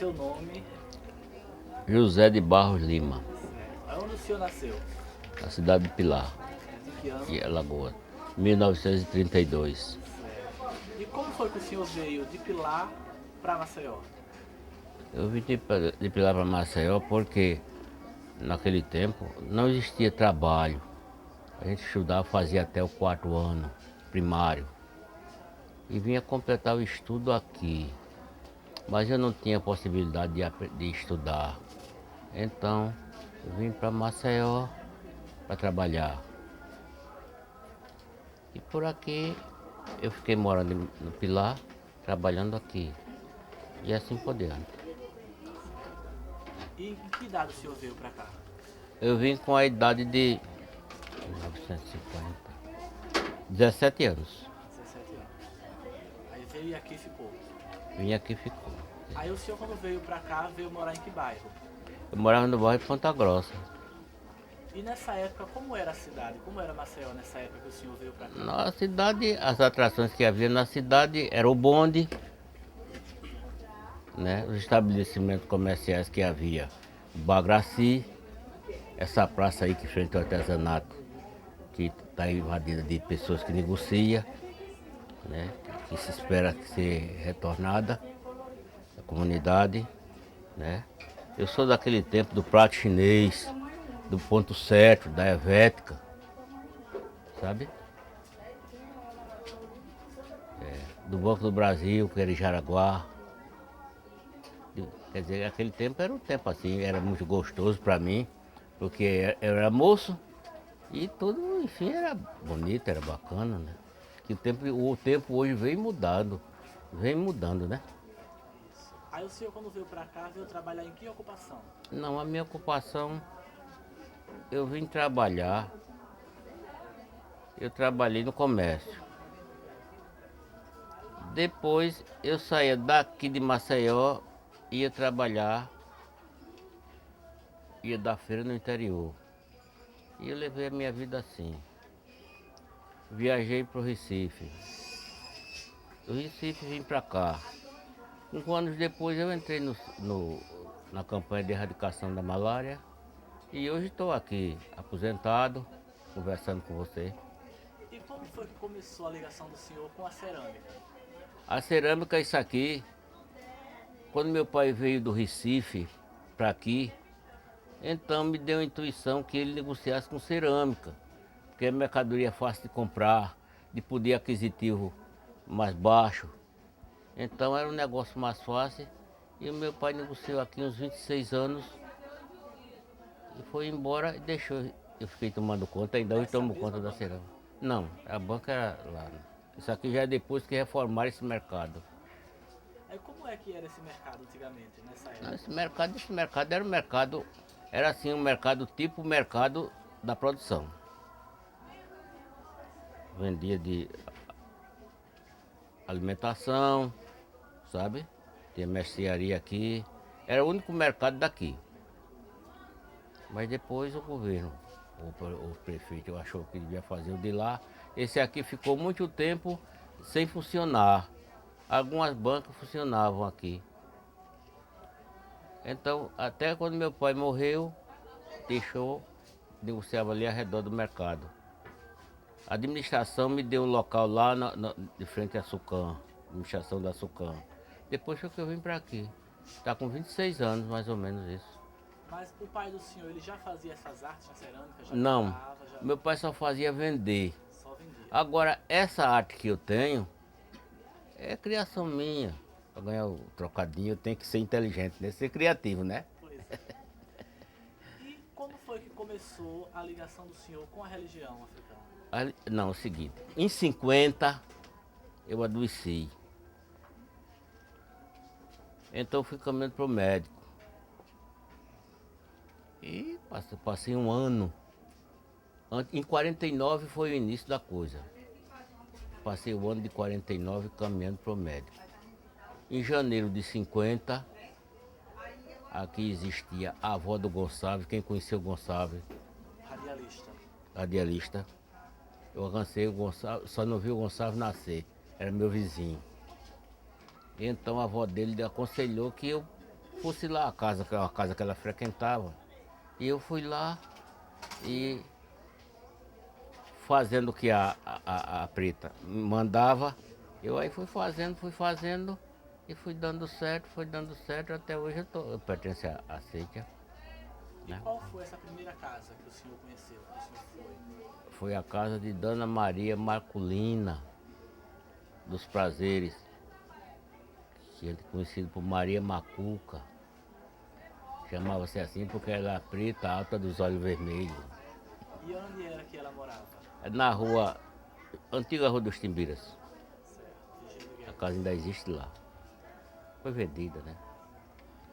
seu nome? José de Barros Lima, Onde o senhor nasceu? na cidade de Pilar, Em que ano? de Alagoas, 1932. E como foi que o senhor veio de Pilar para Maceió? Eu vim de Pilar para Maceió porque naquele tempo não existia trabalho. A gente estudava, fazia até o 4º ano primário. E vinha completar o estudo aqui. Mas eu não tinha possibilidade de estudar. Então, eu vim para Maceió para trabalhar. E por aqui eu fiquei morando no Pilar, trabalhando aqui. E assim por diante. E em que idade o senhor veio para cá? Eu vim com a idade de 1950, 17 anos. 17 anos. Aí veio e aqui ficou. Vim aqui e ficou. Aí o senhor quando veio para cá, veio morar em que bairro? Eu morava no bairro de Ponta Grossa. E nessa época, como era a cidade? Como era Maceió nessa época que o senhor veio para cá? Na cidade, as atrações que havia na cidade era o bonde, né? Os estabelecimentos comerciais que havia, o Bagraci, essa praça aí que frente ao artesanato, que está invadida de pessoas que negociam, né? Que se espera ser retornada à comunidade, né? Eu sou daquele tempo do prato chinês, do ponto certo, da Helvética, sabe? Do Banco do Brasil, que era em Jaraguá. Quer dizer, aquele tempo era um tempo assim, era muito gostoso para mim, porque eu era moço e tudo, enfim, era bonito, era bacana, né? Que o tempo hoje vem mudando, né? Aí o senhor quando veio para cá, veio trabalhar em que ocupação? Não, a minha ocupação, eu vim trabalhar, eu trabalhei no comércio. Depois eu saía daqui de Maceió, ia trabalhar, ia dar feira no interior. E eu levei a minha vida assim. Viajei para o Recife. Do Recife vim para cá. 5 anos depois eu entrei na campanha de erradicação da malária. E hoje estou aqui, aposentado, conversando com você. E como foi que começou a ligação do senhor com a cerâmica? A cerâmica é isso aqui. Quando meu pai veio do Recife para aqui, então me deu a intuição que ele negociasse com cerâmica. Porque a mercadoria é fácil de comprar, de poder aquisitivo mais baixo. Então era um negócio mais fácil. E o meu pai negociou aqui uns 26 anos e foi embora e deixou. Eu fiquei tomando conta, ainda hoje tomo conta da cerâmica. Não, a banca era lá. Isso aqui já é depois que reformaram esse mercado. Aí como é que era esse mercado antigamente, nessa Não, época? esse mercado era um mercado, era assim um mercado tipo mercado da produção. Vendia de alimentação, sabe? Tinha mercearia aqui. Era o único mercado daqui. Mas depois o governo, o prefeito achou que devia fazer o de lá. Esse aqui ficou muito tempo sem funcionar. Algumas bancas funcionavam aqui. Então, até quando meu pai morreu, deixou, negociava ali ao redor do mercado. A administração me deu um local lá de frente à Sucam, administração da Sucam. Depois foi que eu vim para aqui. Está com 26 anos, mais ou menos isso. Mas o pai do senhor, ele já fazia essas artes na cerâmica? Já Não, pintava, já meu pai só fazia vender. só vendia? Agora, essa arte que eu tenho é criação minha. Para ganhar o trocadinho eu tenho que ser inteligente, né? Ser criativo, né? Pois é. E como foi que começou a ligação do senhor com a religião africana? Não, é o seguinte, em 50 eu adoeci. Então eu fui caminhando para o médico. E passei um ano. Em 49 foi o início da coisa. Passei o ano de 49 caminhando para o médico. Em janeiro de 50, aqui existia a avó do Gonçalves. Quem conheceu o Gonçalves? Radialista. Radialista. Eu alcancei o Gonçalves, só não vi o Gonçalves nascer. Era meu vizinho. Então a avó dele aconselhou que eu fosse lá, a casa que ela frequentava. E eu fui lá e fazendo o que a preta me mandava, eu aí fui fazendo e fui dando certo, até hoje eu pertenço à Seica. E qual foi essa primeira casa que o senhor conheceu, que o senhor foi? Foi a casa de Dona Maria Marculina, dos Prazeres, que é conhecido por Maria Macuca. Chamava-se assim porque ela era preta, alta, dos olhos vermelhos. E onde era que ela morava? Na rua, antiga Rua dos Timbiras. Certo, Virgílio A Guedes. casa ainda existe lá. Foi vendida, né?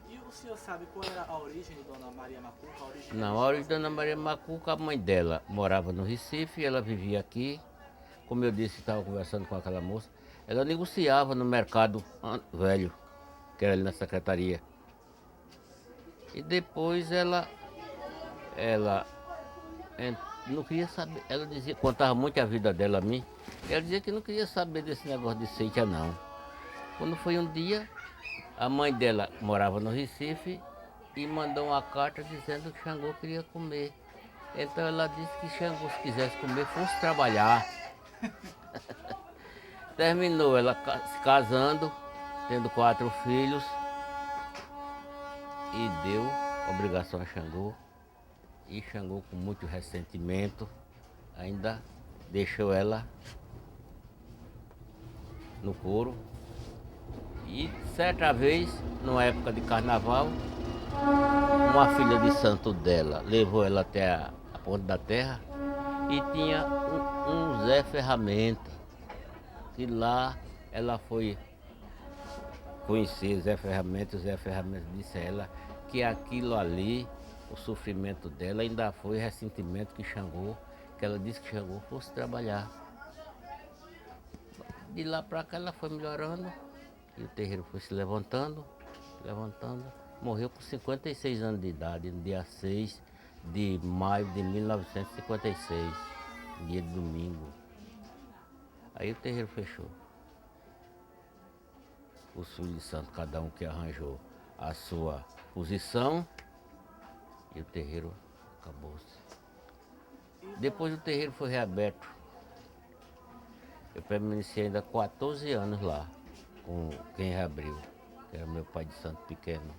E o senhor sabe qual era a origem de Dona Maria Macuca? A origem Na hora de religiosa Dona dela? Maria Macuca, a mãe dela morava no Recife, ela vivia aqui. Como eu disse, estava conversando com aquela moça. Ela negociava no mercado velho, que era ali na secretaria. E depois ela não queria saber. Ela dizia, contava muito a vida dela a mim. Ela dizia que não queria saber desse negócio de seita, não. Quando foi um dia, a mãe dela morava no Recife e mandou uma carta dizendo que Xangô queria comer. Então ela disse que Xangô, se quisesse comer, fosse trabalhar. Terminou ela se casando, tendo 4 filhos e deu obrigação a Xangô. E Xangô, com muito ressentimento, ainda deixou ela no couro. E certa vez, numa época de carnaval, uma filha de santo dela levou ela até a ponta da terra e tinha um Zé Ferramenta, que lá ela foi conhecer Zé Ferramenta. O Zé Ferramenta disse a ela que aquilo ali, o sofrimento dela, ainda foi ressentimento que Xangô, que ela disse que Xangô fosse trabalhar. De lá para cá ela foi melhorando e o terreiro foi se levantando. Morreu com 56 anos de idade, no dia 6 de maio de 1956, dia de domingo. Aí o terreiro fechou. Os filhos de santo, cada um que arranjou a sua posição, e o terreiro acabou-se. Depois o terreiro foi reaberto. Eu permaneci ainda 14 anos lá, com quem reabriu, que era meu pai de santo pequeno.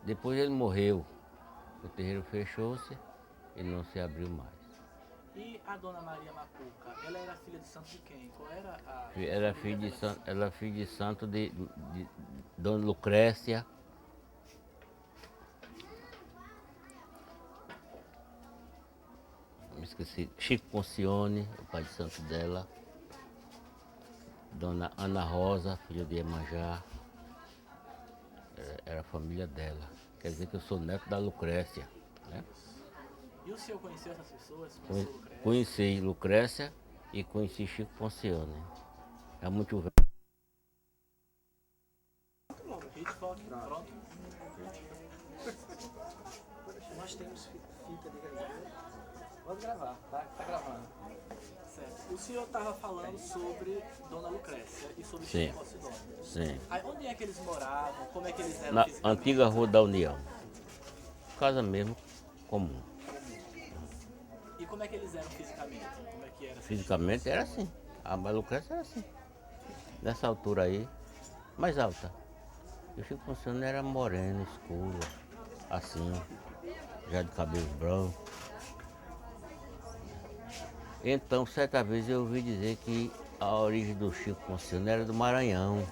Depois ele morreu, o terreiro fechou-se e não se abriu mais. E a Dona Maria Macuca, ela era filha de santo de quem? Qual era a Era família filho de dela? santo, ela filho de santo de Dona Lucrécia. Me esqueci, Chico Concione, o pai de santo dela. Dona Ana Rosa, filha de Iemanjá. Era a família dela. Quer dizer que eu sou neto da Lucrécia, né? E o senhor conheceu essas pessoas? Conheceu o Lucrécia? Conheci Lucrécia e conheci Chico Concione. É muito velho. Hitchcock, pronto. Nós temos fita de gravador. Pode gravar, tá gravando. Certo. O senhor estava falando sobre Dona Lucrécia e sobre Sim. Chico Posidônio. Sim. Aí onde é que eles moravam? Como é que eles eram Na fisicamente? antiga Rua da União. Casa mesmo, comum. E como é que eles eram fisicamente? Como é que era? Fisicamente era assim. A Lucrécia era assim. Nessa altura aí, mais alta. E o Chico Concione era moreno, escuro, assim, já de cabelo branco. Então, certa vez eu ouvi dizer que a origem do Chico Concione era do Maranhão.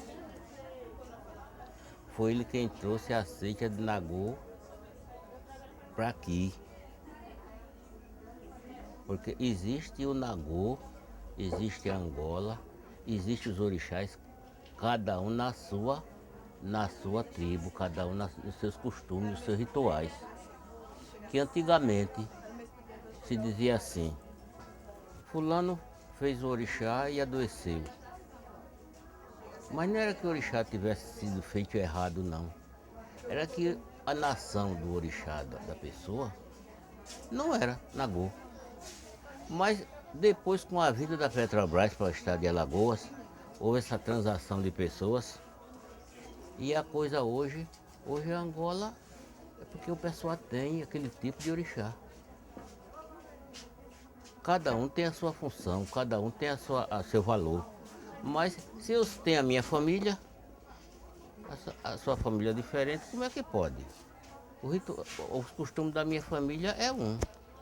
Foi ele quem trouxe a seita de Nagô para aqui. Porque existe o Nagô, existe a Angola, existe os orixás, cada um na sua tribo, cada um nos seus costumes, nos seus rituais. Que antigamente se dizia assim: fulano fez o orixá e adoeceu. Mas não era que o orixá tivesse sido feito errado, não. Era que a nação do orixá da pessoa não era Nagô. Mas depois, com a vinda da Petrobras para o estado de Alagoas, houve essa transação de pessoas e a coisa hoje Hoje a Angola é porque o pessoal tem aquele tipo de orixá. Cada um tem a sua função, cada um tem a seu valor. Mas se eu tenho a minha família, a sua família é diferente, como é que pode? O costume da minha família é um,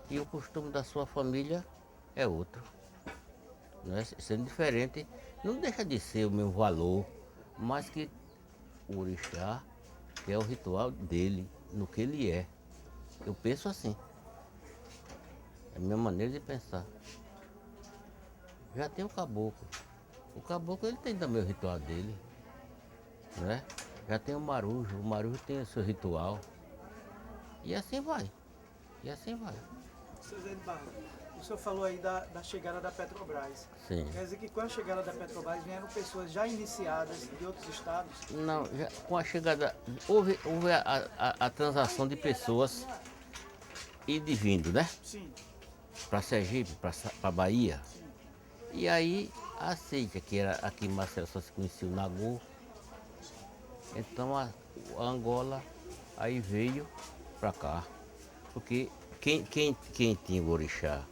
e o costume da sua família é outro. Né? Sendo diferente, não deixa de ser o meu valor, mas que o orixá é o ritual dele, no que ele é. Eu penso assim. É a minha maneira de pensar. Já tem o caboclo. O caboclo ele tem também o ritual dele. Né? Já tem o marujo tem o seu ritual. E assim vai. E assim vai. Seu Zé de Barro, o senhor falou aí da chegada da Petrobras. Sim. Quer dizer que com a chegada da Petrobras vieram pessoas já iniciadas de outros estados? Não, com a chegada. Houve a transação de pessoas indo e vindo, né? Sim. Para Sergipe, para Bahia. E aí a Seita, que era aqui em Marcelo, só se conhecia o Nagô. Então a Angola aí veio para cá. Porque quem tinha o orixá,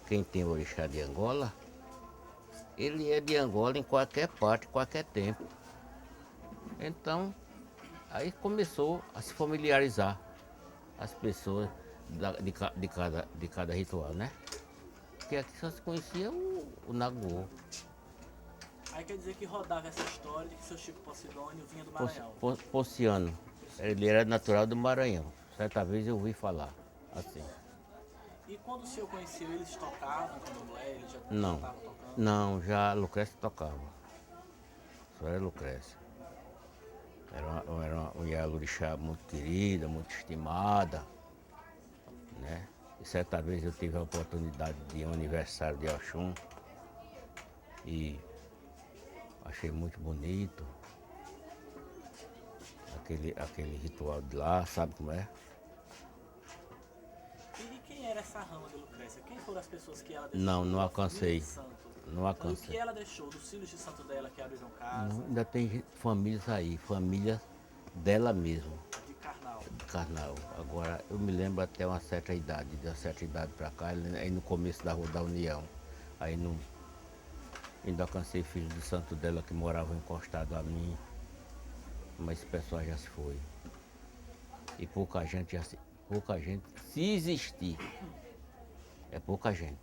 quem tem o orixá de Angola, ele é de Angola em qualquer parte, qualquer tempo. Então, aí começou a se familiarizar as pessoas de cada ritual, né? Porque aqui só se conhecia o Nagô. Aí quer dizer que rodava essa história de que seu Chico Posidônio vinha do Maranhão. Pociano. Ele era natural do Maranhão. Certa vez eu ouvi falar assim. E quando o senhor conheceu, eles tocavam candomblé? Eles já Não, estavam tocando? não, já Lucrécia tocava. Só era Lucrécia. Era uma Ialorixá muito querida, muito estimada, né? E certa vez eu tive a oportunidade de ir ao aniversário de Oxum e achei muito bonito aquele ritual de lá, sabe como é? E quem era essa rama de Lucrécia? Quem foram as pessoas que ela deixou? Não alcancei. Filhos de santo. Não O alcancei. que ela deixou dos filhos de santo dela que abriram casa, Não, ainda tem famílias aí, famílias dela mesmo, de carnal? de Karnal. Agora, eu me lembro até uma certa idade, de uma certa idade para cá, aí no começo da Rua da União. Aí não, ainda alcancei filhos de santo dela que moravam encostado a mim, mas esse pessoal já se foi. E pouca gente, se existir, é pouca gente,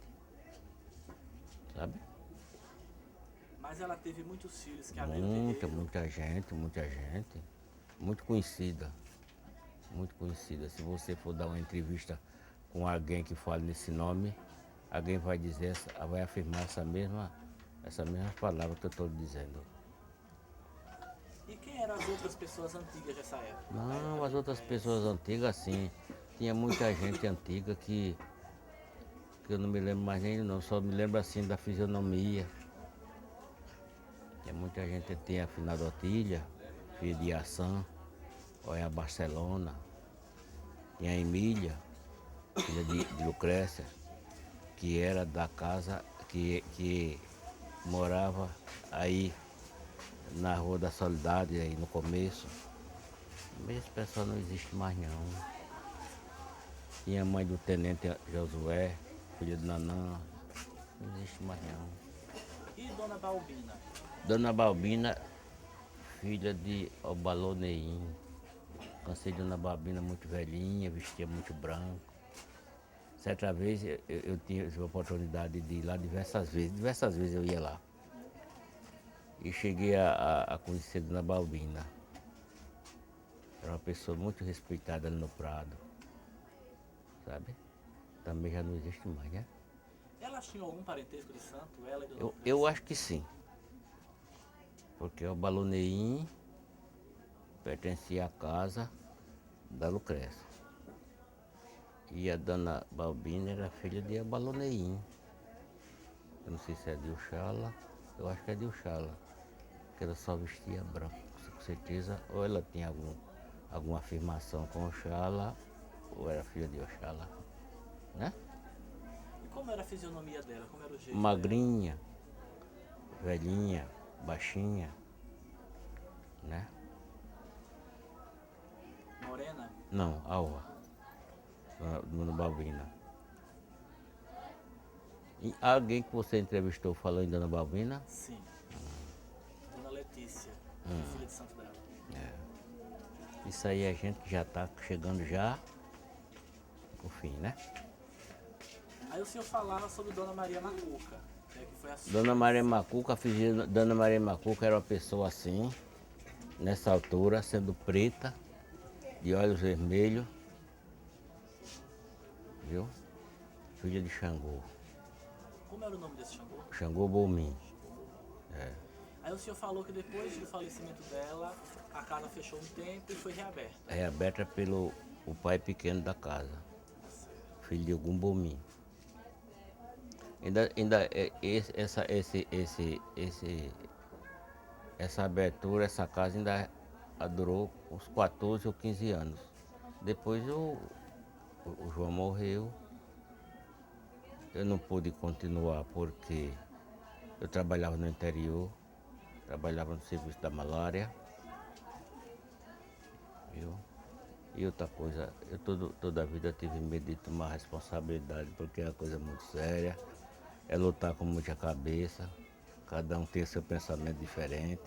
sabe? Mas ela teve muitos filhos que abriram terreiro. Muita gente, muito conhecida, muito conhecida. Se você for dar uma entrevista com alguém que fale nesse nome, alguém vai dizer, vai afirmar essa mesma palavra que eu estou dizendo. E quem eram as outras pessoas antigas dessa época? Não, as outras pessoas antigas, sim. Tinha muita gente antiga que eu não me lembro mais nem não, só me lembro assim da fisionomia. Tinha muita gente, tinha a Finado Otília, filha de Ação, olha a Barcelona, tinha a Emília, filha de Lucrécia, que era da casa que morava aí na Rua da Solidade, aí no começo. Mas esse pessoal não existe mais não. Tinha a mãe do tenente Josué, filha de Nanã, não existe mais não. E Dona Balbina? Dona Balbina, filha de Obaloneim. Cansei de Dona Balbina muito velhinha, vestia muito branco. Certa vez eu tive a oportunidade de ir lá diversas vezes eu ia lá. E cheguei a conhecer Dona Balbina. Era uma pessoa muito respeitada no Prado, sabe? Também já não existe mais, né? Elas tinham algum parentesco de santo? Ela e Dona Eu Lucrécia? acho que sim. Porque o Baloneim pertencia à casa da Lucrécia. E a Dona Balbina era filha de Abaloneim. Eu não sei se é de Uxala, eu acho que é de Uxala. Porque ela só vestia branco, com certeza. Ou ela tinha alguma afirmação com Oxala, ou era filha de Oxala, né? E como era a fisionomia dela? Como era o jeito dela? Magrinha, velhinha, baixinha, né? Helena? Não, Alva. Dona Balbina. E alguém que você entrevistou falou em Dona Balbina? Sim. Dona Letícia, filha de santo dela. Isso aí é gente que já está chegando já no fim, né? Aí o senhor falava sobre Dona Maria Macuca, né, que foi a sua. Dona Maria Macuca, a filha de Dona Maria Macuca era uma pessoa assim, nessa altura, sendo preta, de olhos vermelhos, viu? Filha de Xangô. Como era o nome desse Xangô? Xangô Bomim. Aí o senhor falou que depois do falecimento dela, a casa fechou um tempo e foi reaberta. É aberta pelo o pai pequeno da casa, filho de algum Bomim. Essa abertura, essa casa ainda durou uns 14 ou 15 anos. Depois o João morreu. Eu não pude continuar porque eu trabalhava no interior, trabalhava no serviço da malária. Viu? E outra coisa, eu toda a vida tive medo de tomar responsabilidade porque é uma coisa muito séria. É lutar com muita cabeça, cada um tem seu pensamento diferente.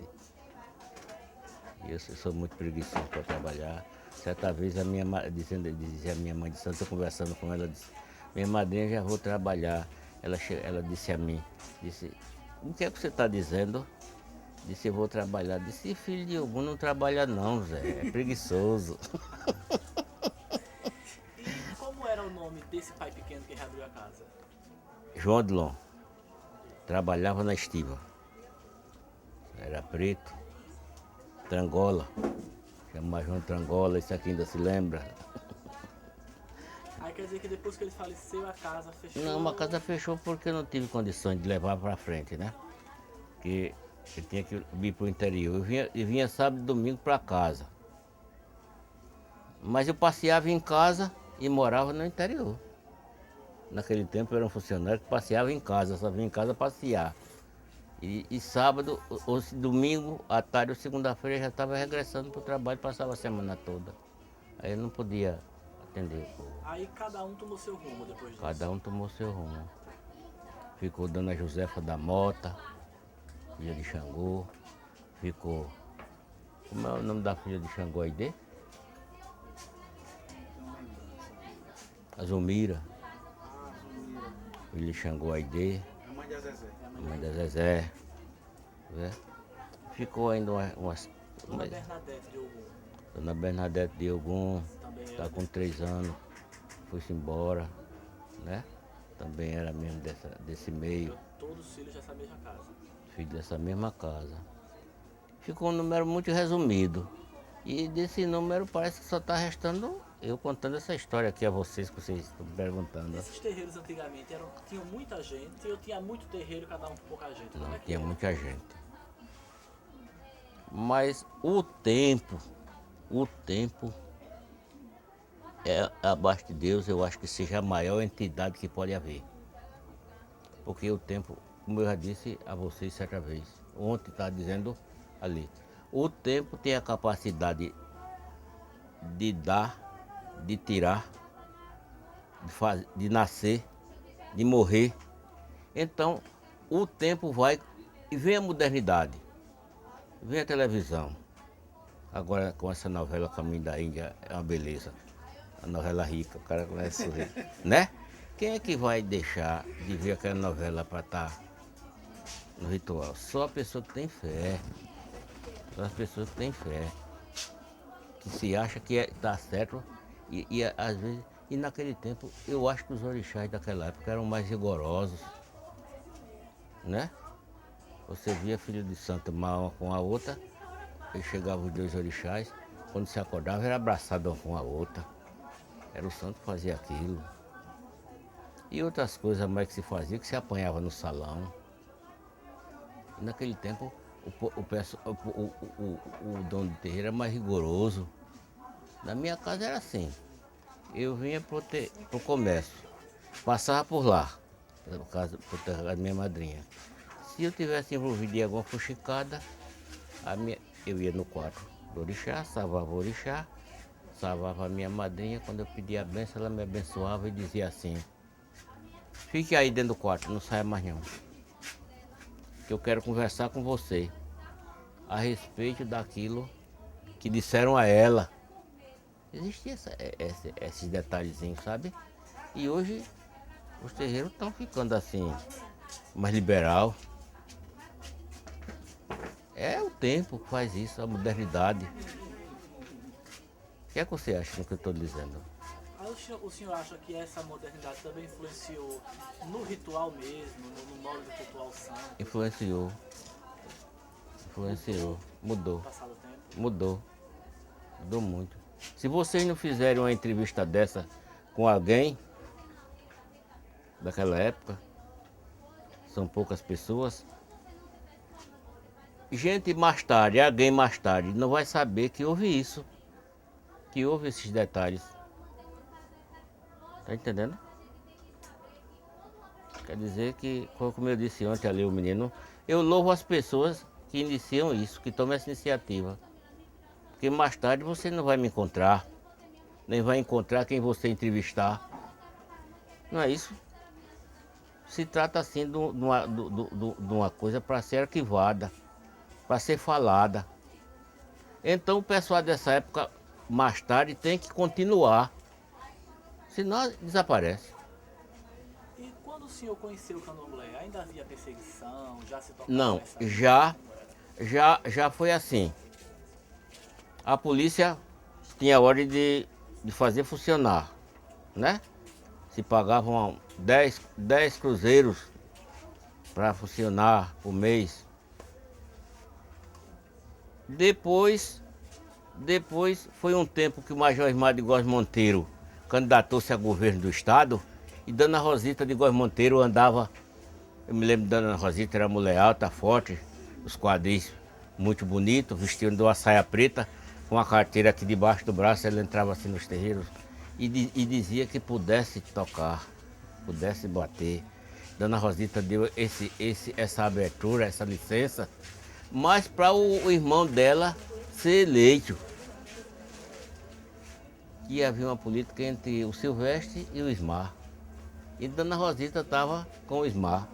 E eu sou muito preguiçoso para trabalhar. Certa vez dizia a minha mãe de santo, eu conversando com ela, disse, minha madrinha, já vou trabalhar. Ela disse a mim, disse, o que é que você está dizendo? Disse, eu vou trabalhar. Disse, filho de algum não trabalha não, Zé, é preguiçoso. E como era o nome desse pai pequeno que reabriu a casa? João Odilon trabalhava na estiva. Era preto, Trangola. Chamava João Trangola, isso aqui ainda se lembra. Aí quer dizer que depois que ele faleceu, a casa fechou? Não, a casa fechou porque eu não tive condições de levar para frente, né? Porque eu tinha que vir para o interior. Eu vinha sábado e domingo para casa. Mas eu passeava em casa e morava no interior. Naquele tempo eu era um funcionário que passeava em casa, só vinha em casa passear. E sábado, ou domingo, à tarde ou segunda-feira eu já estava regressando para o trabalho, passava a semana toda. Aí eu não podia atender o povo. Aí cada um tomou seu rumo depois disso? Cada um tomou seu rumo. Ficou Dona Josefa da Mota, filha de Xangô. Ficou... Como é o nome da filha de Xangô aí? Azumira. Filha de Xangô Aide. A mãe da Zezé. A mãe da Zezé. Né? Ficou ainda umas... Dona Bernadette de Ogum. Dona Bernadette de Ogum, Também está era com 3 anos, foi-se embora, né? Também era mesmo desse meio, todos os filhos dessa mesma casa. filho dessa mesma casa. Ficou um número muito resumido. E desse número parece que só está restando eu contando essa história aqui a vocês, que vocês estão perguntando. Esses terreiros antigamente tinham muita gente ou tinha muito terreiro, cada um com pouca gente? Como Não, é que tinha era? muita gente. Mas o tempo é, abaixo de Deus, eu acho que seja a maior entidade que pode haver. Porque o tempo, como eu já disse a vocês certa vez, ontem estava dizendo ali, o tempo tem a capacidade de dar, de tirar, de nascer, de morrer. Então, o tempo vai e vem a modernidade, vem a televisão. Agora com essa novela Caminho da Índia é uma beleza. A novela rica, o cara começa a sorrir, né? Quem é que vai deixar de ver aquela novela para estar no ritual? Só a pessoa que tem fé. Só as pessoas que têm fé. Que se acha que está certo e às vezes... E naquele tempo, eu acho que os orixás daquela época eram mais rigorosos, né? Você via filho de santo uma com a outra, e chegavam os 2 orixás, quando se acordava era abraçado uma com a outra. Era o santo que fazia aquilo. E outras coisas mais que se fazia, que se apanhava no salão. E naquele tempo, o dono do terreiro era mais rigoroso. Na minha casa era assim. Eu vinha pro comércio, passava por lá, por casa da minha madrinha. Se eu tivesse envolvido em alguma fuxicada, eu ia no quarto do orixá, salvava o orixá. salvava a minha madrinha, quando eu pedia a benção, ela me abençoava e dizia assim: fique aí dentro do quarto, não saia mais não. Que eu quero conversar com você a respeito daquilo que disseram a ela. Existia esses detalhezinhos, sabe? E hoje os terreiros estão ficando assim, mais liberal. É o tempo que faz isso, a modernidade. O que é que você acha do que eu estou dizendo? Aí o senhor acha que essa modernidade também influenciou no ritual mesmo, no modo de cultuar o santo, Influenciou, mudou, no passado tempo? mudou muito. Se vocês não fizerem uma entrevista dessa com alguém daquela época, são poucas pessoas, alguém mais tarde, não vai saber que houve isso, que houve esses detalhes. Tá entendendo? Quer dizer que, como eu disse ontem ali, o menino, eu louvo as pessoas que iniciam isso, que tomam essa iniciativa. Porque mais tarde você não vai me encontrar, nem vai encontrar quem você entrevistar. Não é isso? Se trata assim de uma coisa para ser arquivada, para ser falada. Então o pessoal dessa época, mais tarde, tem que continuar, senão desaparece. E quando o senhor conheceu o candomblé, ainda havia perseguição, já se tocava Não, nessa... já foi assim. A polícia tinha ordem de fazer funcionar, né? Se pagavam 10 cruzeiros para funcionar por mês. Depois foi um tempo que o Major Ismar de Góes Monteiro candidatou-se a governo do estado e Dona Rosita de Góes Monteiro andava, eu me lembro de Dona Rosita, era mulher alta, forte, os quadris muito bonitos, vestindo de uma saia preta, com a carteira aqui debaixo do braço, ela entrava assim nos terreiros e dizia que pudesse tocar, pudesse bater. Dona Rosita deu essa abertura, essa licença, mas para o irmão dela ser eleito. Que havia uma política entre o Silvestre e o Ismar. E Dona Rosita estava com o Ismar.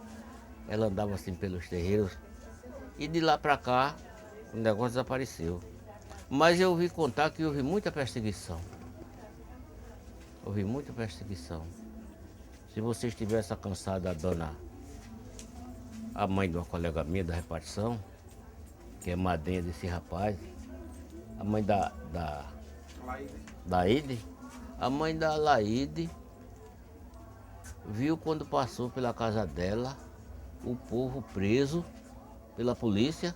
Ela andava assim pelos terreiros. E de lá para cá, o negócio desapareceu. Mas eu ouvi contar que houve muita perseguição. Houve muita perseguição. Se você estivesse alcançado a mãe de uma colega minha da repartição, que é madrinha desse rapaz, a mãe da Laide, a mãe da Laide viu quando passou pela casa dela o povo preso pela polícia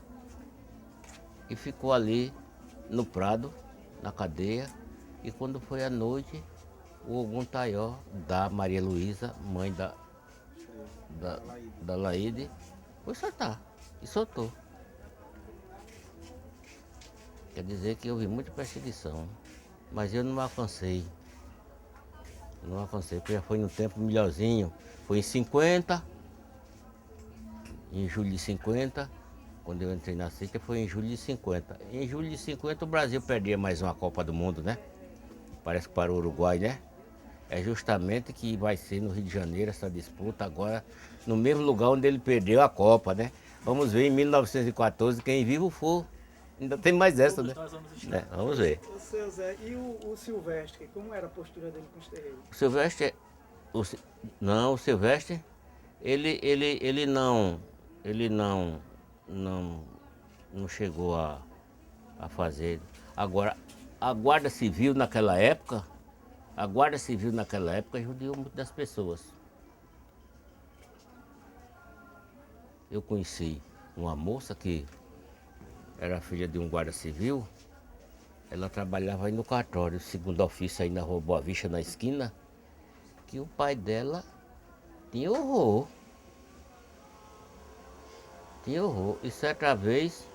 e ficou ali no prado, na cadeia, e quando foi à noite, o Ogum Taió da Maria Luísa, mãe da Laide, foi soltar, e soltou. Quer dizer que houve muita perseguição, mas eu não alcancei. Não alcancei, porque já foi no tempo melhorzinho. Foi em 50, em julho de 50, quando eu entrei na seita, foi em julho de 50. Em julho de 50 o Brasil perdia mais uma Copa do Mundo, né? Parece que para o Uruguai, né? É justamente que vai ser no Rio de Janeiro essa disputa agora, no mesmo lugar onde ele perdeu a Copa, né? Vamos ver em 1914 quem vivo for. Ainda tem mais essa, né? Nós vamos estar. Vamos ver. O seu Zé, e o Silvestre, como era a postura dele com os terreiros? O Silvestre, o Silvestre, ele não chegou a fazer. Agora, a Guarda Civil naquela época judiou muito das pessoas. Eu conheci uma moça que era filha de um guarda civil, ela trabalhava aí no cartório, segundo ofício aí na Rua Boa Vista, na esquina, que o pai dela tinha horror. Tinha horror. E certa vez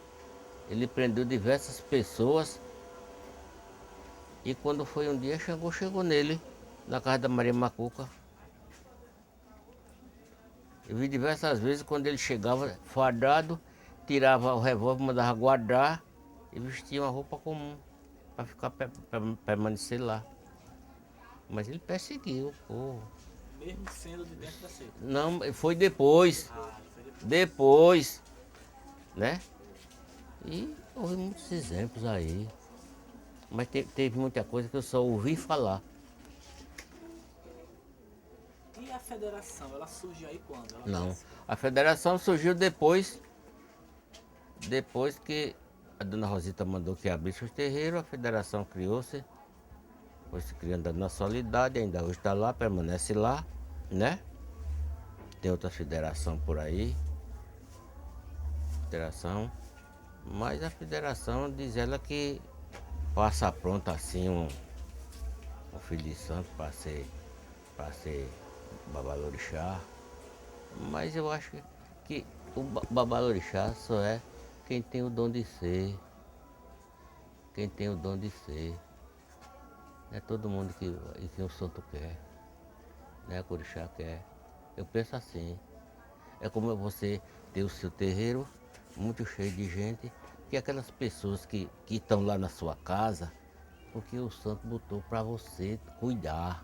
ele prendeu diversas pessoas e quando foi um dia chegou nele, na casa da Maria Macuca. Eu vi diversas vezes quando ele chegava fardado, tirava o revólver, mandava guardar e vestia uma roupa comum. para ficar permanecer lá. Mas ele perseguiu o povo. Mesmo sendo de dentro da seita. Não, foi depois. Ah, foi depois. Depois, né? E houve muitos exemplos aí. Mas teve muita coisa que eu só ouvi falar. E a federação, ela surgiu aí quando? Ela Não. nasce? A federação surgiu depois que a dona Rosita mandou que abrisse os terreiros, a federação criou-se. Foi se criando na solidariedade, ainda hoje está lá, permanece lá, né? Tem outra federação por aí. Federação. Mas a federação diz ela que passa pronto assim um filho de santo para ser babalorixá. Mas eu acho que o babalorixá só é quem tem o dom de ser. Quem tem o dom de ser. Não é todo mundo que o santo quer. Né? O orixá quer. Eu penso assim. É como você ter o seu terreiro muito cheio de gente, que aquelas pessoas que estão lá na sua casa, porque o santo botou para você cuidar.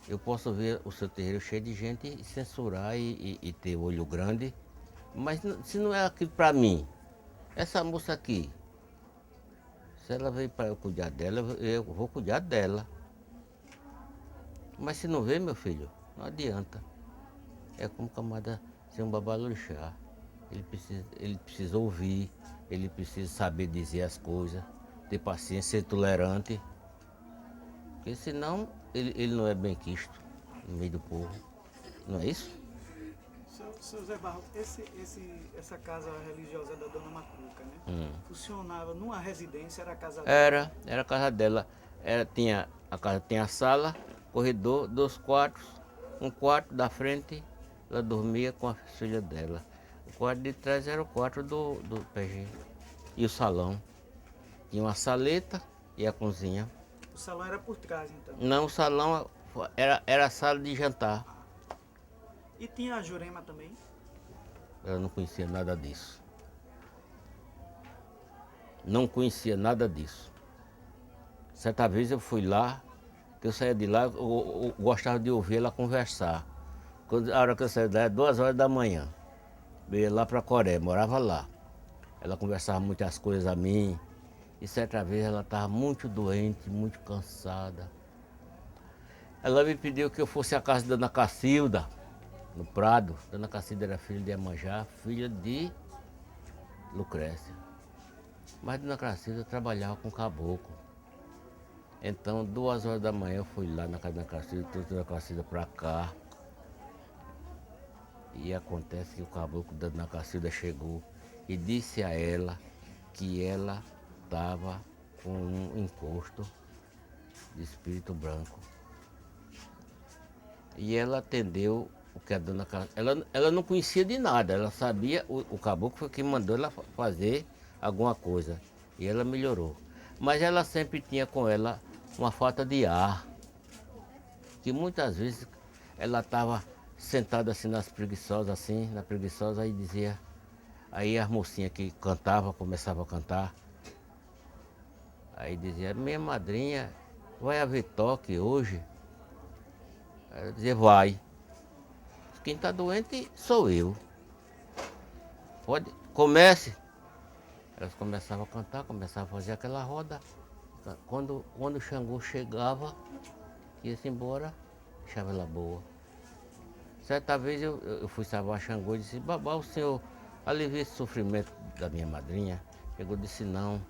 Eu posso ver o seu terreiro cheio de gente e censurar e ter olho grande, mas se não é aquilo para mim, essa moça aqui, se ela veio para eu cuidar dela, eu vou cuidar dela. Mas se não vê, meu filho, não adianta. É como camada ser um babalorixá. Ele precisa ouvir, ele precisa saber dizer as coisas, ter paciência, ser tolerante. Porque senão ele não é bem quisto no meio do povo. Não é isso? Seu Zé Barros, essa casa religiosa da Dona Macuca, né? Funcionava numa residência, era a casa dela? Era a casa dela. A casa tinha a sala, corredor, 2 quartos, um quarto da frente, ela dormia com a filha dela. O quarto de trás era o quarto do PG. E o salão. Tinha uma saleta e a cozinha. O salão era por trás, então? Não, o salão era a sala de jantar. E tinha a Jurema também? Ela não conhecia nada disso. Não conhecia nada disso. Certa vez eu fui lá, que eu saía de lá, eu gostava de ouvir ela conversar. A hora que eu saí de lá, era 2 horas da manhã. Eu ia lá para Coré, morava lá. Ela conversava muitas coisas a mim. E certa vez ela estava muito doente, muito cansada. Ela me pediu que eu fosse à casa da Dona Cacilda, no Prado. Dona Cacilda era filha de Iemanjá, filha de Lucrécia. Mas Dona Cacilda trabalhava com caboclo. Então, 2 horas da manhã eu fui lá na casa da Dona Cacilda, trouxe a Dona Cacilda para cá. E acontece que o caboclo da Dona Cacilda chegou e disse a ela que ela estava com um encosto de espírito branco. E ela atendeu o que a Dona Cacilda... Ela não conhecia de nada, ela sabia, o caboclo foi quem mandou ela fazer alguma coisa. E ela melhorou. Mas ela sempre tinha com ela uma falta de ar. Que muitas vezes ela estava sentada assim nas preguiçosas, assim, na preguiçosa, aí dizia... Aí as mocinhas que cantavam, começavam a cantar. Aí dizia, minha madrinha, vai haver toque hoje? Ela dizia, vai. Quem está doente sou eu. Pode, comece. Elas começavam a cantar, começavam a fazer aquela roda. Quando o Xangô chegava, ia-se embora, deixava ela boa. Certa vez eu fui salvar Xangô e disse, babá, o senhor alivia esse sofrimento da minha madrinha? Chegou e disse, não.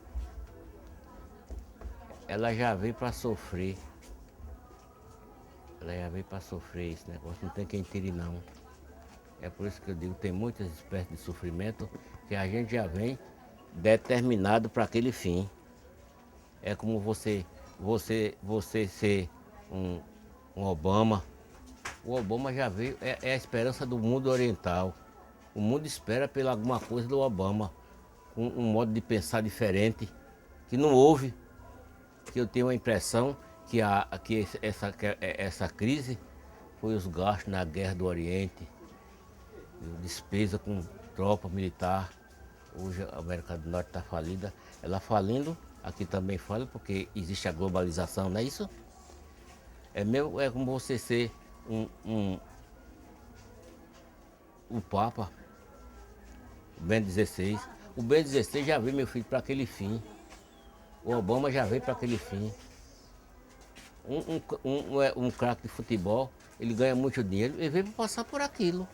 Ela já veio para sofrer. Ela já veio para sofrer esse negócio, não tem quem tire não. É por isso que eu digo, tem muitas espécies de sofrimento que a gente já vem determinado para aquele fim. É como você ser um Obama. O Obama já veio, é a esperança do mundo oriental. O mundo espera pela alguma coisa do Obama. Um modo de pensar diferente, que não houve. Que eu tenho a impressão que essa crise foi os gastos na guerra do Oriente, despesa com tropa militar. Hoje a América do Norte está falida. Ela falindo, aqui também fala, porque existe a globalização, não é isso? É como você ser o Papa, o Bento XVI. O Bento XVI já veio, meu filho, para aquele fim. O Obama já veio para aquele fim. Um craque de futebol, ele ganha muito dinheiro, ele veio para passar por aquilo.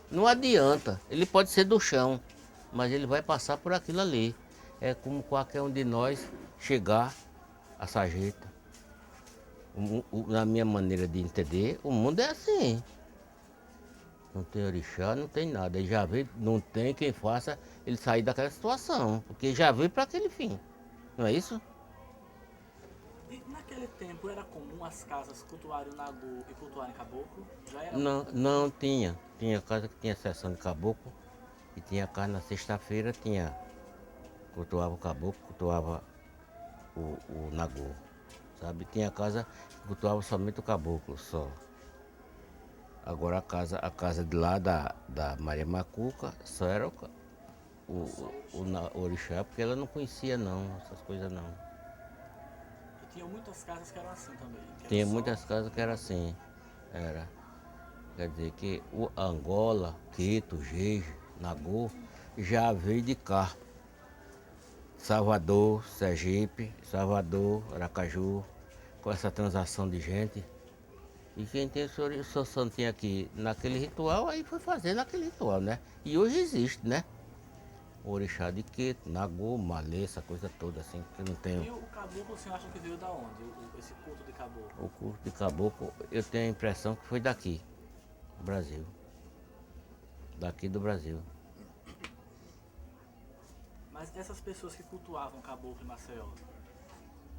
Não adianta, ele pode ser do chão, mas ele vai passar por aquilo ali. É como qualquer um de nós chegar a sarjeta. Na minha maneira de entender, o mundo é assim. Não tem orixá, não tem nada. Ele já veio, não tem quem faça ele sair daquela situação, porque já veio para aquele fim. Não é isso? E naquele tempo era comum as casas cultuarem o Nagô e cultuarem caboclo? Já era? Não tinha. Tinha casa que tinha sessão de caboclo e tinha casa na sexta-feira, cultuava o caboclo, cultuava o Nagô. Sabe? Tinha casa que cultuava somente o caboclo só. Agora a casa de lá da Maria Macuca só era o orixá, porque ela não conhecia não, essas coisas não. E tinha muitas casas que eram assim também. Tinha muitas casas que era assim. Era. Quer dizer que o Angola, Quito, Jeje, Nagô, já veio de cá. Salvador, Sergipe, Salvador, Aracaju, com essa transação de gente. E quem tem o seu santinho aqui naquele ritual, aí foi fazendo aquele ritual, né? E hoje existe, né? O orixá de Quito, Nagô, Malê, essa coisa toda assim, que não tem. E o caboclo, o senhor acha que veio da onde? Esse culto de caboclo? O culto de caboclo, eu tenho a impressão que foi daqui, do Brasil. Daqui do Brasil. Mas essas pessoas que cultuavam caboclo em Maceió,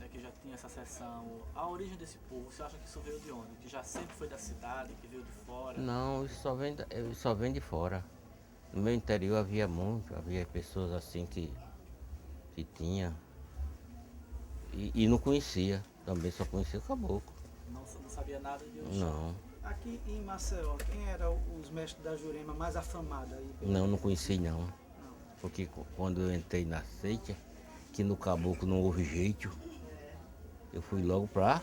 né, que já tinha essa seção, a origem desse povo, você acha que isso veio de onde? Que já sempre foi da cidade, que veio de fora? Não, isso só vem de fora. No meu interior havia pessoas assim que tinha e não conhecia, também só conhecia o caboclo. Não sabia nada de orixá? Não, Aqui em Maceió, quem eram os mestres da Jurema mais afamados aí? não conheci não. Não. Porque quando eu entrei na seita, que no caboclo não houve jeito, eu fui logo para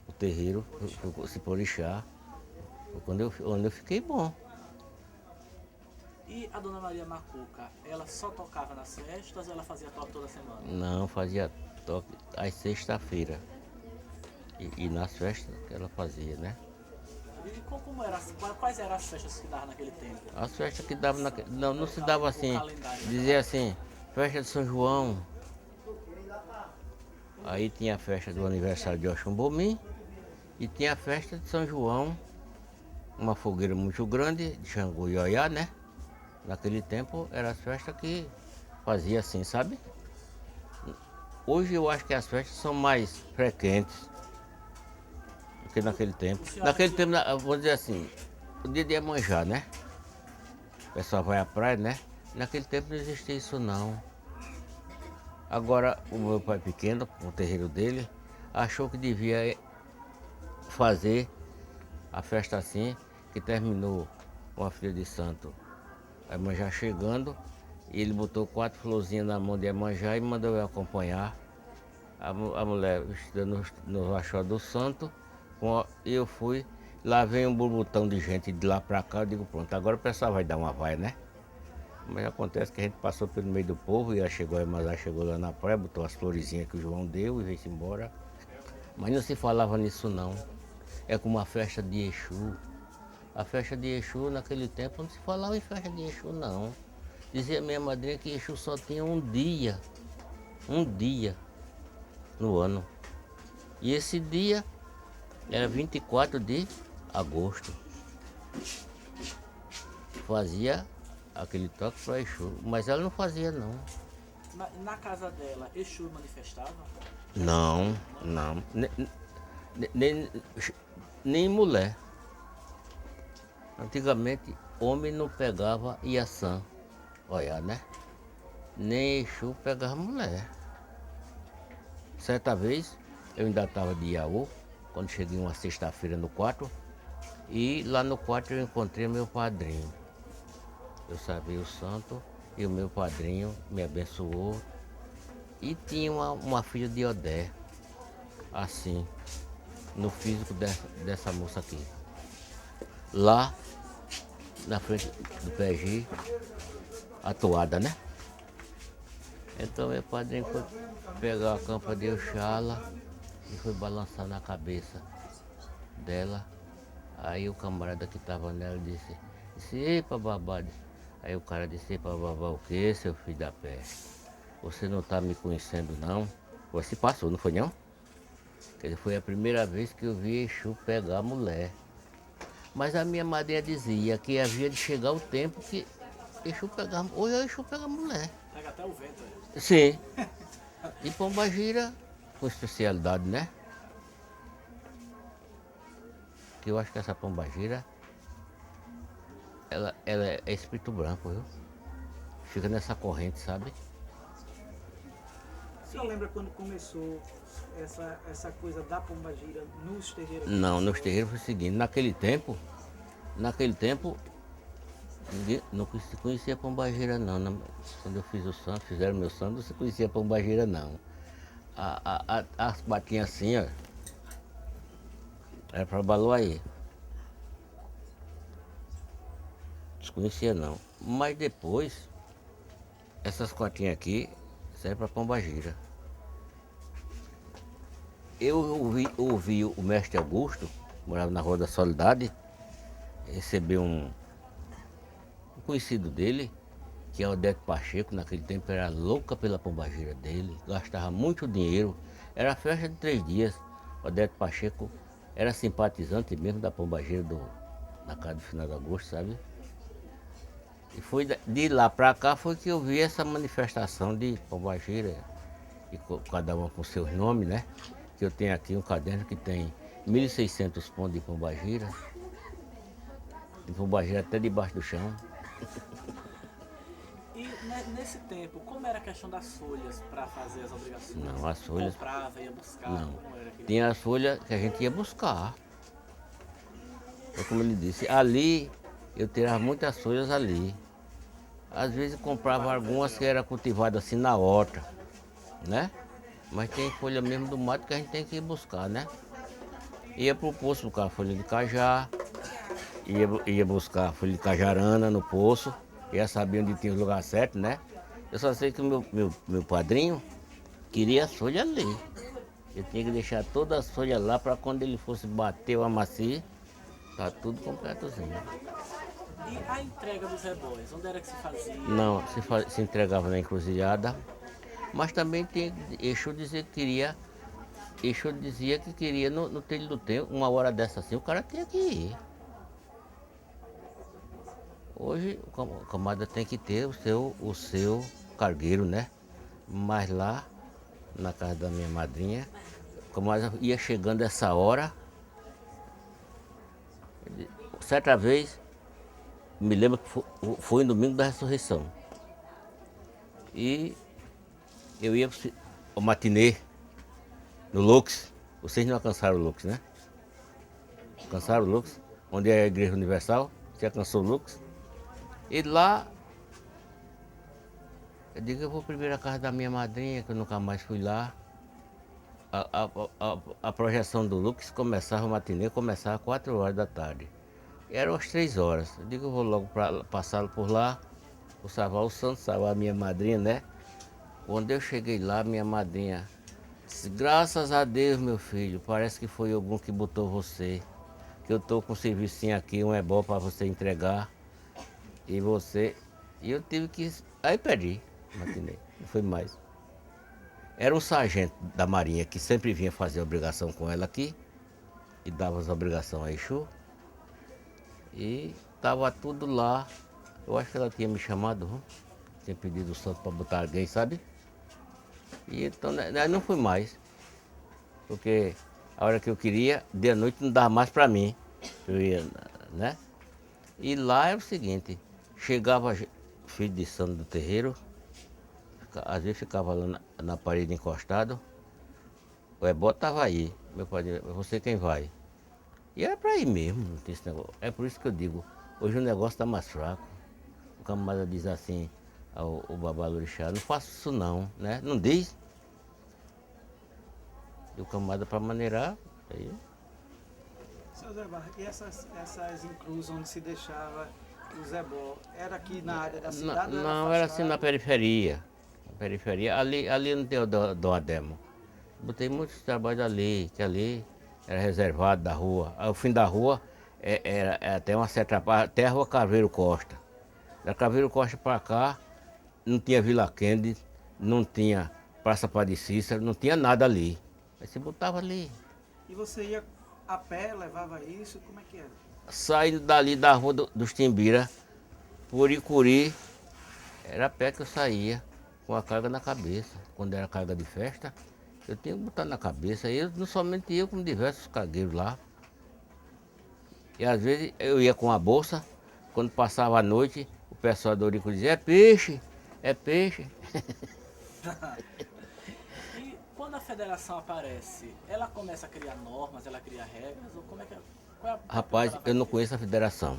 o terreiro, se porixá. Onde eu fiquei bom. E a dona Maria Macuca, ela só tocava nas festas ou ela fazia toque toda semana? Não, fazia toque às sexta-feira. E nas festas que ela fazia, né? E como era, quais eram as festas que davam naquele tempo? As festas que davam naquele. Não se dava assim. calendário. Dizia assim, festa de São João. Aí tinha a festa do aniversário de Oxumbomim. E tinha a festa de São João. Uma fogueira muito grande, de Xangô e Oiá, né? Naquele tempo eram as festas que fazia assim, sabe? Hoje eu acho que as festas são mais frequentes do que naquele tempo. Naquele tempo, vamos dizer assim, o dia de Iemanjá, né? O pessoal vai à praia, né? Naquele tempo não existia isso não. Agora o meu pai pequeno, com o terreiro dele, achou que devia fazer a festa assim, que terminou com a filha de santo a Iemanjá chegando, e ele botou 4 florzinhas na mão de Iemanjá e mandou eu acompanhar. A mulher vestida no axó do santo, e eu fui, lá vem um burbutão de gente de lá pra cá, eu digo, pronto, agora o pessoal vai dar uma vai, né? Mas acontece que a gente passou pelo meio do povo e ela chegou, a Iemanjá chegou lá na praia, botou as florezinhas que o João deu e veio-se embora. Mas não se falava nisso não. É como a festa de Exu. A festa de Exu, naquele tempo, não se falava em festa de Exu, não. Dizia minha madrinha que Exu só tinha um dia no ano. E esse dia era 24 de agosto. Fazia aquele toque para Exu, mas ela não fazia, não. Na casa dela, Exu manifestava? Não. Nem mulher. Antigamente, homem não pegava Iaçã, olha, né? Nem Exu pegava mulher. Certa vez, eu ainda estava de Iaú, quando cheguei uma sexta-feira no quarto, e lá no quarto eu encontrei meu padrinho. Eu sabia o santo E o meu padrinho me abençoou. E tinha uma filha de Odé, assim, no físico dessa moça aqui. Lá, na frente do PG, a toada, né? Então meu padrinho foi pegar a campa de Oxala e foi balançar na cabeça dela. Aí o camarada que estava nela disse, epa babá. Aí o cara disse, epa babá o quê, seu filho da peste? Você não está me conhecendo não? Você passou, não foi não? Quer dizer, foi a primeira vez que eu vi Exu pegar a mulher. Mas a minha madrinha dizia que havia de chegar o tempo que Exu pegava, hoje é Exu pega a mulher. Pega até o vento, né? Sim. E Pombagira, com especialidade, né? Que eu acho que essa Pombagira, ela é espírito branco, viu? Fica nessa corrente, sabe? O senhor lembra quando começou essa coisa da pombagira nos terreiros? Não, nos terreiros foi o seguinte, naquele tempo, ninguém não conhecia Pombagira não. Quando eu fiz o santo, fizeram meu santo, não se conhecia Pombagira não. As patinhas assim, ó, era para Baloaí. Desconhecia não. Mas depois, essas cotinhas aqui servem para Pombagira. Eu ouvi o mestre Augusto, morava na Rua da Soledade, recebeu um conhecido dele, que é o Odete Pacheco, naquele tempo era louca pela Pombagira dele, gastava muito dinheiro, era festa de 3 dias. O Odete Pacheco era simpatizante mesmo da Pombagira da casa do Finado Augusto, sabe? E foi de lá pra cá foi que eu vi essa manifestação de Pombagira, e cada uma com seus nomes, né? Que eu tenho aqui um caderno que tem 1.600 pontos de Pombagira. De Pombagira até debaixo do chão. E nesse tempo, como era a questão das folhas para fazer as obrigações? Não, as folhas... Comprava, ia buscar? Não, Como era aquele... tinha as folhas que a gente ia buscar. É como ele disse, ali eu tirava muitas folhas ali. Às vezes comprava algumas que eram cultivadas assim na horta, né? Mas tem folha mesmo do mato que a gente tem que ir buscar, né? Ia pro poço buscar folha de cajá, ia buscar folha de cajarana no poço, ia saber onde tinha o lugar certo, né? Eu só sei que o meu padrinho queria as folhas ali. Eu tinha que deixar todas as folhas lá para quando ele fosse bater o amaci, tá tudo completozinho. E a entrega dos rebóis, onde era que se fazia? Não, se entregava na encruzilhada, mas também tem, Exu dizia que queria no trilho do tempo, uma hora dessa assim, o cara tinha que ir. Hoje o camarada tem que ter o seu cargueiro, né? Mas lá, na casa da minha madrinha, o camarada ia chegando essa hora. Certa vez, me lembro que foi no domingo da ressurreição. E eu ia ao matinê, no Lux. Vocês não alcançaram o Lux, né? Alcançaram o Lux, onde é a Igreja Universal. Você alcançou o Lux? E lá, eu digo, eu vou primeiro à casa da minha madrinha, que eu nunca mais fui lá. A projeção do Lux começava, o matinê começava às 4 horas da tarde. E eram às 3 horas. Eu digo, eu vou logo passar por lá, vou salvar o santo, salvar a minha madrinha, né? Quando eu cheguei lá, minha madrinha disse, graças a Deus, meu filho, parece que foi algum que botou você. Que eu tô com um servicinho aqui, um ebó para você entregar. E eu tive que... Aí perdi, matinê, não foi mais. Era um sargento da marinha que sempre vinha fazer obrigação com ela aqui. E dava as obrigações a Exu. E tava tudo lá. Eu acho que ela tinha me chamado, tinha pedido o santo para botar alguém, sabe? E então não fui mais. Porque a hora que eu queria, de noite não dava mais para mim. Eu ia, né? E lá é o seguinte, chegava filho de santo do terreiro, às vezes ficava lá na parede encostado, o ebó estava aí, meu pai dizia, você quem vai? E era para ir mesmo, não tem esse negócio. É por isso que eu digo, hoje o negócio está mais fraco. O camarada diz assim, o babalorixá, não faço isso não, né? Não diz. E o camarada para maneirar, aí... Seu Zé Barra, e essas encruzas onde se deixava o Zebó, era aqui na área da cidade? Não, era assim na periferia. Na periferia, ali não tem o Dom Ademo. Botei muitos trabalhos ali, que ali era reservado da rua. Ao fim da rua era até uma certa parte, até a rua Caveiro Costa. Da Caveiro Costa para cá, não tinha Vila Kennedy, não tinha Praça Padre Cícero, não tinha nada ali. Aí se botava ali. E você ia a pé, levava isso? Como é que era? Saindo dali da rua dos Timbira, por Icuri, era a pé que eu saía, com a carga na cabeça. Quando era carga de festa, eu tinha que botar na cabeça. E não somente eu, como diversos cargueiros lá. E às vezes eu ia com a bolsa, quando passava a noite, o pessoal do Eurico dizia, é peixe, é peixe. E quando a federação aparece, ela começa a criar normas, ela cria regras, ou como é que é? Qual é a Rapaz, ela vai eu não ter? conheço a federação.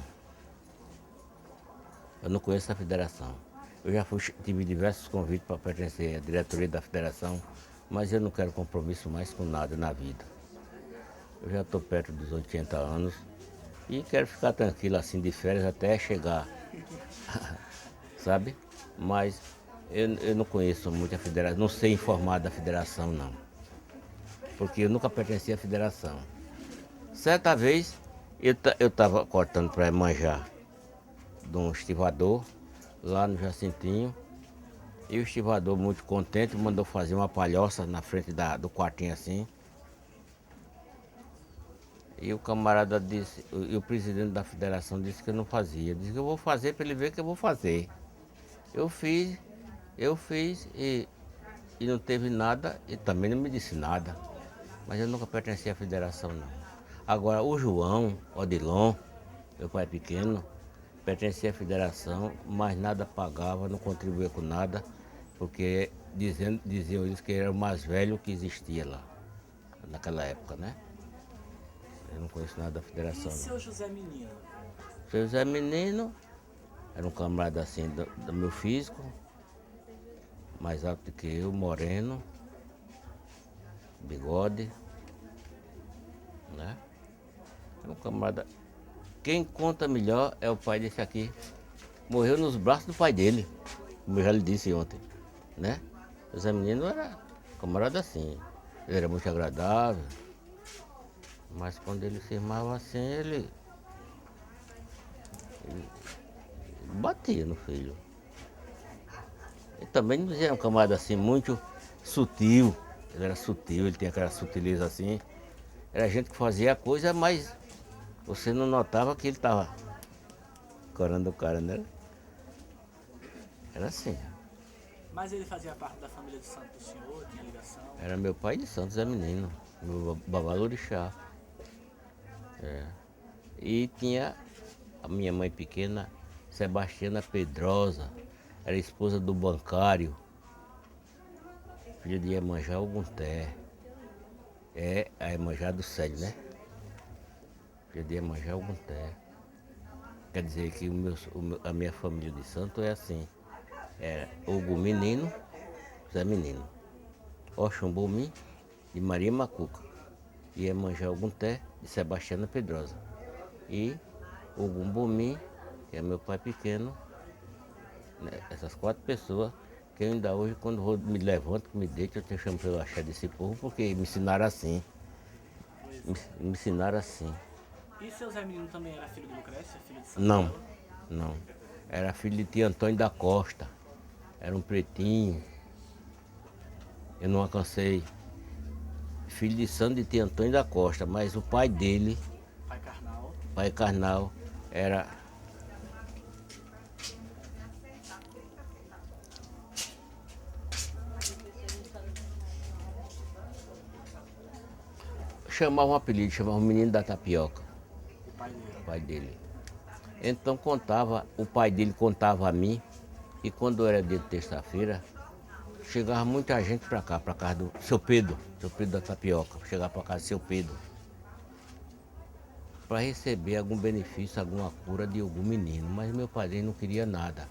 Eu não conheço a federação. Eu já tive diversos convites para pertencer à diretoria da federação, mas eu não quero compromisso mais com nada na vida. Eu já estou perto dos 80 anos e quero ficar tranquilo assim de férias até chegar, sabe? Mas eu não conheço muito a federação, não sei informar da federação não, porque eu nunca pertenci à federação. Certa vez eu estava cortando para manjar de um estivador lá no Jacintinho. E o estivador, muito contente, mandou fazer uma palhoça na frente do quartinho assim. E o camarada disse, e o presidente da federação disse que eu não fazia. Disse que eu vou fazer para ele ver que eu vou fazer. Eu fiz e não teve nada, e também não me disse nada. Mas eu nunca pertenci à federação não. Agora o João Odilon, meu pai pequeno, pertencia à federação, mas nada pagava, não contribuía com nada, porque diziam eles que era o mais velho que existia lá, naquela época, né? Eu não conheço nada da federação. E Não. seu José Menino? Seu José Menino era um camarada assim do meu físico, mais alto que eu, moreno, bigode, né? Era um camarada. Quem conta melhor é o pai desse aqui. Morreu nos braços do pai dele, como eu já lhe disse ontem, né? O Zé Menino era um camarada assim, ele era muito agradável, mas quando ele se irmava assim, ele batia no filho. E também não era um camarada assim muito sutil, ele era sutil, ele tinha aquela sutileza assim. Era gente que fazia a coisa, mas você não notava que ele estava corando o cara, né? Era assim. Mas ele fazia parte da família de santo do senhor, tinha ligação? Era meu pai de Santos, Zé Menino, meu babalorixá. É. E tinha a minha mãe pequena, Sebastiana Pedrosa, era esposa do bancário, filha de Iemanjá Ogunté. É a Iemanjá do Célio, né? Filha de Iemanjá Ogunté. Quer dizer que a minha família de santo é assim. É Ogum Menino, Zé Menino. Oxumbumi, de Maria Macuca. E Iemanjá Ogunté, de Sebastiana Pedrosa. E Ogum Bumi, que é meu pai pequeno. Né? Essas 4 pessoas que eu ainda hoje, quando me levanto, me deito, eu te chamo pelo axé desse povo, porque me ensinaram assim. Me ensinaram assim. E seu Zé Menino também era filho de Lucrécia, filho de Santo Não, Antônio? não. Era filho de tio Antônio da Costa. Era um pretinho. Eu não alcancei. Filho de santo de tio Antônio da Costa, mas o pai dele, Pai carnal. pai carnal, era... Chamava um apelido, chamava o menino da tapioca, O pai dele. o pai dele. Então o pai dele contava a mim, e quando era dia de terça-feira, chegava muita gente para cá, para casa do seu Pedro da tapioca, chegava para casa do seu Pedro, para receber algum benefício, alguma cura de algum menino, mas meu padrinho não queria nada.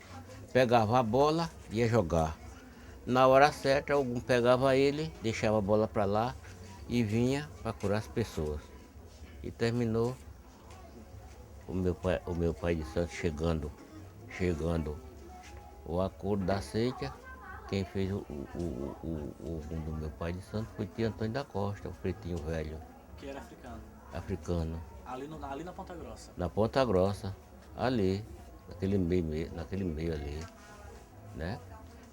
pegava a bola e ia jogar. Na hora certa, algum pegava ele, deixava a bola para lá e vinha para curar as pessoas. E terminou o meu pai de santo chegando o acordo da seita. Quem fez o do meu pai de santo foi tio Antônio da Costa, o pretinho velho. Que era africano. Africano. Ali na Ponta Grossa. Na Ponta Grossa, ali, naquele meio ali, né?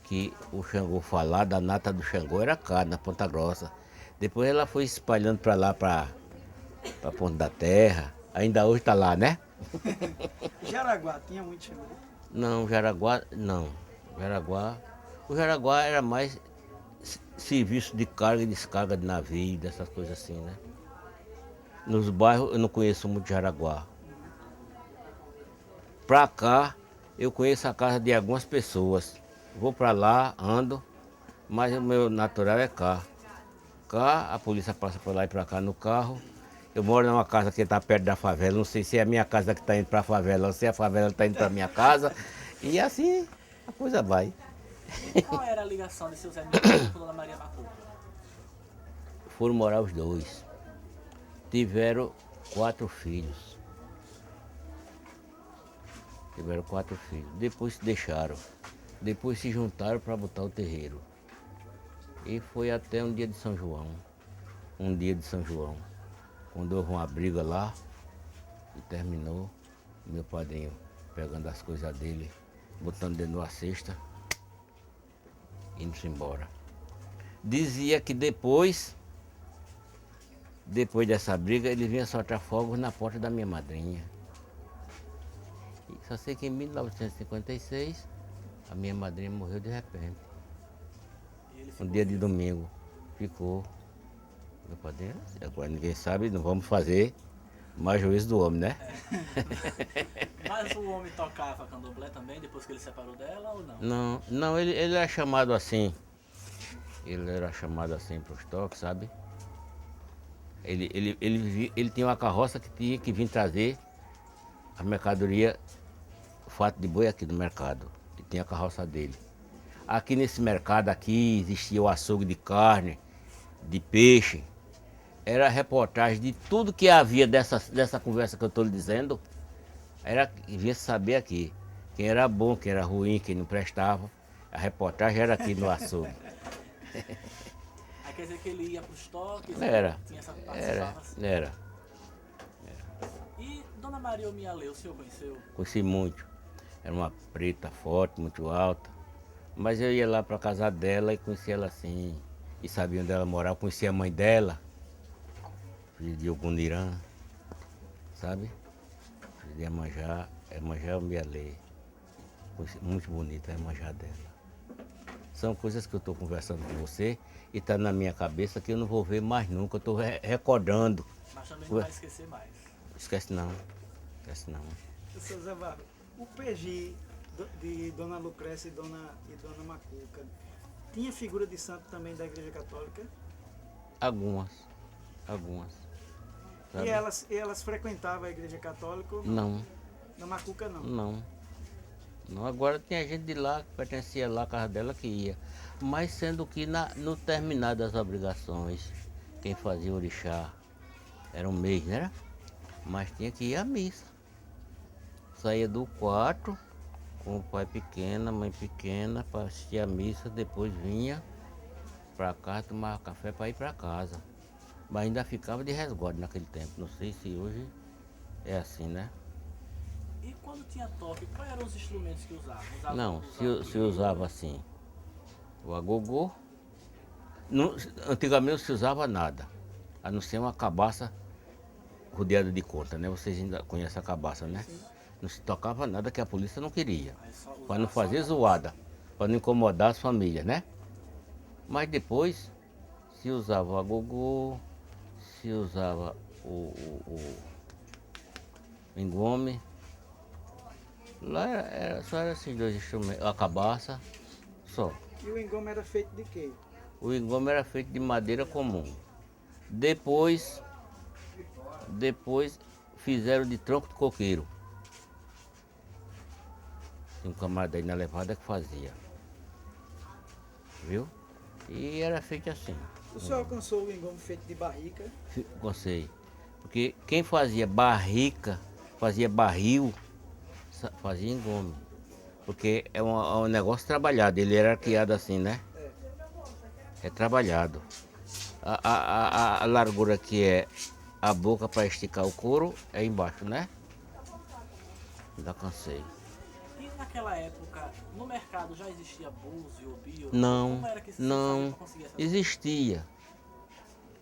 Que o Xangô falar da nata do Xangô era cá, na Ponta Grossa. Depois ela foi espalhando para lá, para Ponta da Terra. Ainda hoje está lá, né? Jaraguá tinha muito Xangô? Não, Jaraguá, não. O Jaraguá era mais serviço de carga e descarga de navio, dessas coisas assim, né? Nos bairros eu não conheço muito Jaraguá. Pra cá, eu conheço a casa de algumas pessoas. Vou pra lá, ando, mas o meu natural é cá. Cá, a polícia passa por lá e pra cá no carro. Eu moro numa casa que está perto da favela. Não sei se é a minha casa que está indo para a favela ou se a favela está indo para a minha casa. E assim a coisa vai. E qual era a ligação de seu Zé Milton com Dona Maria Macuca? Foram morar os dois. Tiveram 4 filhos. Depois se deixaram. Depois se juntaram para botar o terreiro. E foi até um dia de São João. Quando houve uma briga lá e terminou, meu padrinho pegando as coisas dele, botando dentro de uma cesta, indo-se embora. Dizia que depois dessa briga, ele vinha soltar fogos na porta da minha madrinha. E só sei que em 1956, a minha madrinha morreu de repente. Um dia de domingo. Ficou. Meu padrinho, agora ninguém sabe, não vamos fazer mais juízo do homem, né? Mas o homem tocava candomblé também, depois que ele separou dela, ou não? Não, ele era chamado assim. Ele era chamado assim para os toques, sabe? Ele tinha uma carroça que tinha que vir trazer a mercadoria, o fato de boi aqui do mercado. E tinha a carroça dele. Aqui nesse mercado aqui existia o açougue de carne, de peixe. Era reportagem de tudo que havia dessa conversa que eu estou lhe dizendo. Devia saber aqui. Quem era bom, quem era ruim, quem não prestava. A reportagem era aqui no açougue. Aí quer dizer que ele ia para os toques? Era. Tinha essa participava assim. Era. E Dona Maria Omialê, o senhor conheceu? Conheci muito. Era uma preta forte, muito alta. Mas eu ia lá para casa dela e conhecia ela assim. E sabia onde ela morava. Conhecia a mãe dela. Filho de Ogunirã, sabe? Filho de Iemanjá, Iemanjá Omialê. Muito bonita a Iemanjá dela. São coisas que eu estou conversando com você e está na minha cabeça que eu não vou ver mais nunca. Eu estou recordando. Mas também não vai esquecer mais. Esquece não. Seu Zé Barro, o PG de Dona Lucrécia e Dona Macuca, tinha figura de santo também da Igreja Católica? Algumas. E elas frequentavam a Igreja Católica? Ou Não. Na Macuca não? Não, agora tinha gente de lá que pertencia lá à casa dela que ia. Mas sendo que no terminar das obrigações, quem fazia orixá era um mês, né? Mas tinha que ir à missa. Saía do quarto com o pai pequeno, a mãe pequena, para assistir a missa, depois vinha para casa, tomava café para ir para casa. Mas ainda ficava de resguardo naquele tempo. Não sei se hoje é assim, né? E quando tinha toque, quais eram os instrumentos que usavam? Não, se usava assim, o agogô. Antigamente não se usava nada, a não ser uma cabaça rodeada de conta, né? Vocês ainda conhecem a cabaça, né? Sim. Não se tocava nada que a polícia não queria, Para para não fazer zoada, para não incomodar as famílias, né? Mas depois se usava o agogô, se usava o engome. Lá só era esses 2 instrumentos, a cabaça, só. E o engome era feito de quê? O engome era feito de madeira comum. Depois fizeram de tronco de coqueiro. Tinha um camarada aí na levada que fazia. Viu? E era feito assim. O senhor alcançou o engome feito de barrica? Gostei. Porque quem fazia barrica, fazia barril, fazia engome. Porque é um negócio trabalhado, ele era criado assim, né? É trabalhado. A largura que é a boca para esticar o couro é embaixo, né? Ainda cansei. E naquela época, no mercado já existia búzio ou bio? Não, Como era que se não, fazia pra conseguir essas existia.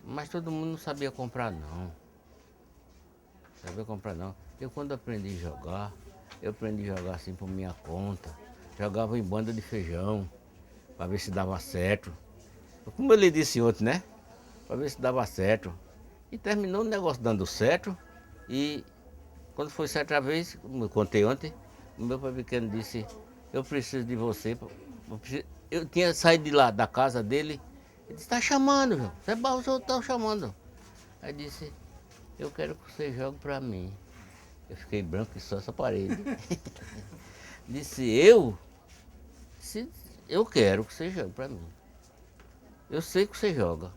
Mas todo mundo não sabia comprar não. Sabia comprar não. Eu quando aprendi a jogar, eu aprendi a jogar assim por minha conta. Jogava em banda de feijão, para ver se dava certo. Como eu lhe disse ontem, né? Para ver se dava certo. E terminou o negócio dando certo. E quando foi certa vez, como eu contei ontem, o meu pai pequeno disse, eu preciso de você. Eu tinha saído de lá, da casa dele. Ele disse, tá chamando, João. Você é bom, o senhor tá chamando. Aí disse, eu quero que você jogue para mim. Eu fiquei branco e só essa parede. Disse, eu? Eu quero que você jogue para mim. Eu sei que você joga.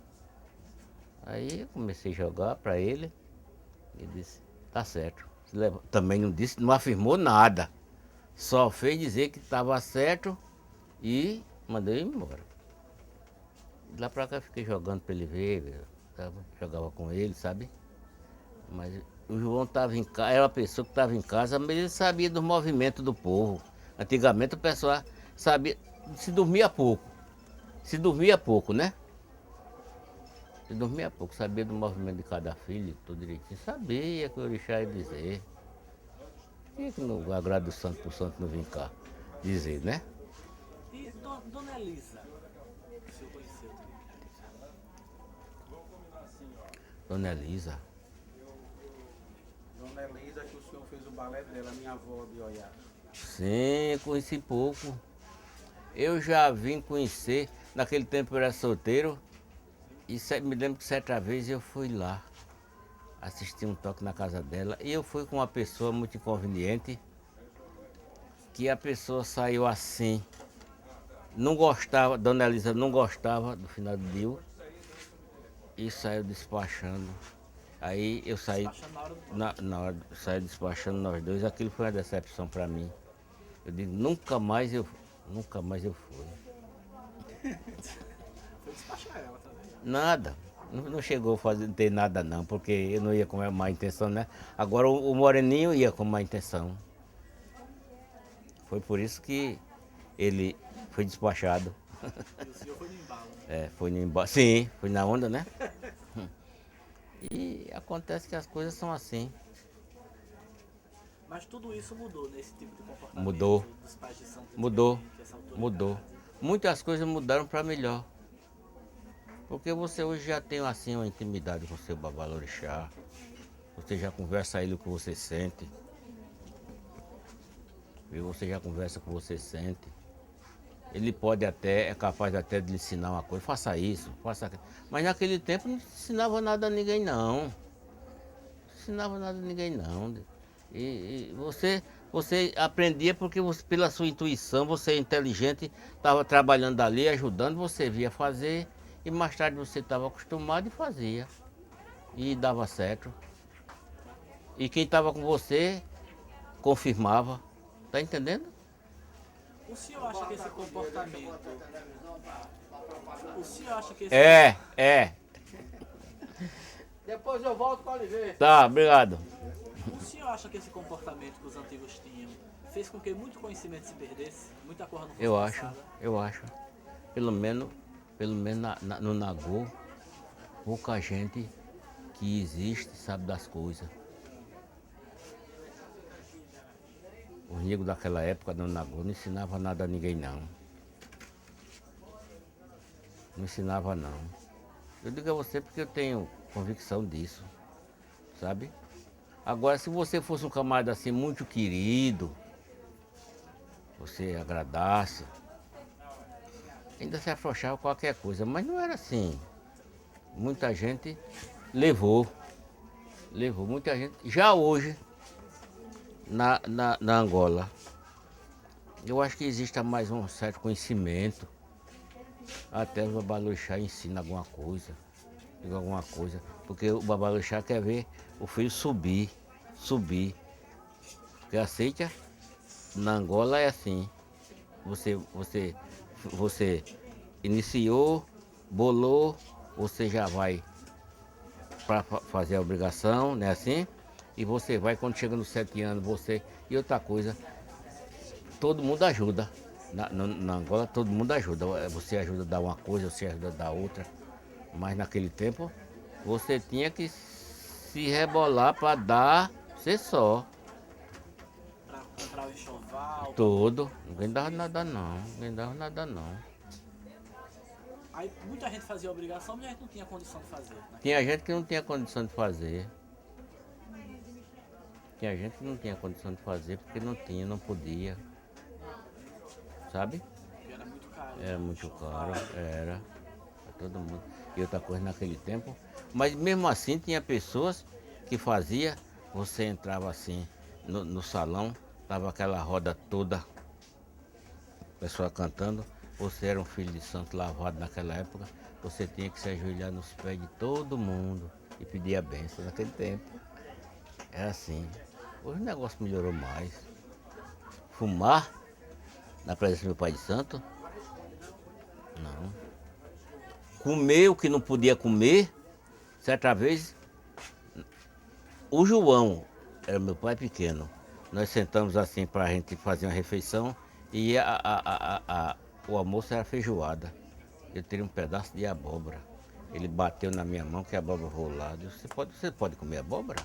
Aí eu comecei a jogar para ele. Ele disse, tá certo. Também não disse, não afirmou nada. Só fez dizer que estava certo e mandei ele embora. De lá pra cá eu fiquei jogando para ele ver, jogava com ele, sabe? Mas o João estava em casa, era uma pessoa que estava em casa, mas ele sabia do movimento do povo. Antigamente o pessoal sabia, se dormia pouco. Se dormia pouco, né? Se dormia pouco, sabia do movimento de cada filho, tudo direitinho. Sabia que o orixá ia dizer. Por que no agrado do santo pro santo não vir cá dizer, né? E Dona Elisa, o senhor conheceu também? Dona Elisa. Dona Elisa, que o senhor fez o balé dela, minha avó de Oiá. Sim, conheci pouco. Eu já vim conhecer, naquele tempo eu era solteiro, e me lembro que certa vez eu fui lá, assistir um toque na casa dela, e eu fui com uma pessoa muito inconveniente, que a pessoa saiu assim, não gostava, Dona Elisa não gostava do final do dia, e saiu despachando. Aí eu saí, Despachando na hora do na hora, saí despachando nós dois, aquilo foi uma decepção para mim. Eu digo, nunca mais eu fui. Foi despachar ela também. Nada. Não chegou a ter nada não, porque eu não ia com a má intenção, né? Agora o Moreninho ia com má intenção. Foi por isso que ele foi despachado. E o senhor foi no embalo. É, foi no embalo. Sim, foi na onda, né? E acontece que as coisas são assim. Mas tudo isso mudou nesse tipo de comportamento Mudou. dos pais de santo Mudou. antigamente, essa autoridade. Mudou. Muitas coisas mudaram para melhor. Porque você hoje já tem assim uma intimidade com o seu babalorixá. Você já conversa ele o que você sente. E você já conversa com o que você sente. Ele pode até, é capaz até de lhe ensinar uma coisa, faça isso, faça aquilo. Mas naquele tempo não ensinava nada a ninguém não. Não ensinava nada a ninguém não. E você aprendia porque pela sua intuição, você é inteligente, estava trabalhando ali, ajudando, você via fazer e mais tarde você estava acostumado e fazia. E dava certo. E quem estava com você confirmava. Tá entendendo? O senhor acha que esse comportamento... O senhor acha que esse... É. Depois eu volto para lhe ver. Tá, obrigado. O senhor acha que esse comportamento que os antigos tinham fez com que muito conhecimento se perdesse? Muita coisa não fosse passada? Eu acho. Pelo menos no Nagô, pouca gente que existe sabe das coisas. Os negros daquela época no Nagô não ensinava nada a ninguém não. Não ensinava não. Eu digo a você porque eu tenho convicção disso, sabe? Agora, se você fosse um camarada assim muito querido, você agradasse, ainda se afrouxava qualquer coisa, mas não era assim. Muita gente levou muita gente. Já hoje, na Angola, Eu acho que existe mais um certo conhecimento. Até o babalorixá ensina alguma coisa. Diga alguma coisa. Porque o babalorixá quer ver o filho subir, subir. Porque aceita, na Angola é assim. Você iniciou, bolou, você já vai para fazer a obrigação, né assim? E você vai, quando chega nos 7 anos, você. E outra coisa, todo mundo ajuda. Na Angola todo mundo ajuda. Você ajuda a dar uma coisa, você ajuda a dar outra. Mas naquele tempo você tinha que se rebolar para dar você só. Pra comprar o enxoval. Todo. Ninguém dava nada não. Ninguém dava nada não. Aí muita gente fazia obrigação, mas a gente não tinha condição de fazer. Né? Tinha gente que não tinha condição de fazer. Tinha gente que não tinha condição de fazer porque não tinha, não podia. Sabe? Porque era muito caro. Era muito caro, era. Pra todo mundo. E outra coisa naquele tempo. Mas mesmo assim tinha pessoas que fazia, você entrava assim no salão, tava aquela roda toda, pessoa cantando, você era um filho de santo lavado naquela época, você tinha que se ajoelhar nos pés de todo mundo e pedir a bênção naquele tempo. Era assim. Hoje o negócio melhorou mais. Fumar na presença do meu pai de santo? Não. Comer o que não podia comer. Certa vez, o João, era meu pai pequeno, nós sentamos assim para a gente fazer uma refeição e o almoço era feijoada. Eu teria um pedaço de abóbora. Ele bateu na minha mão que a abóbora rolada. Você pode comer abóbora?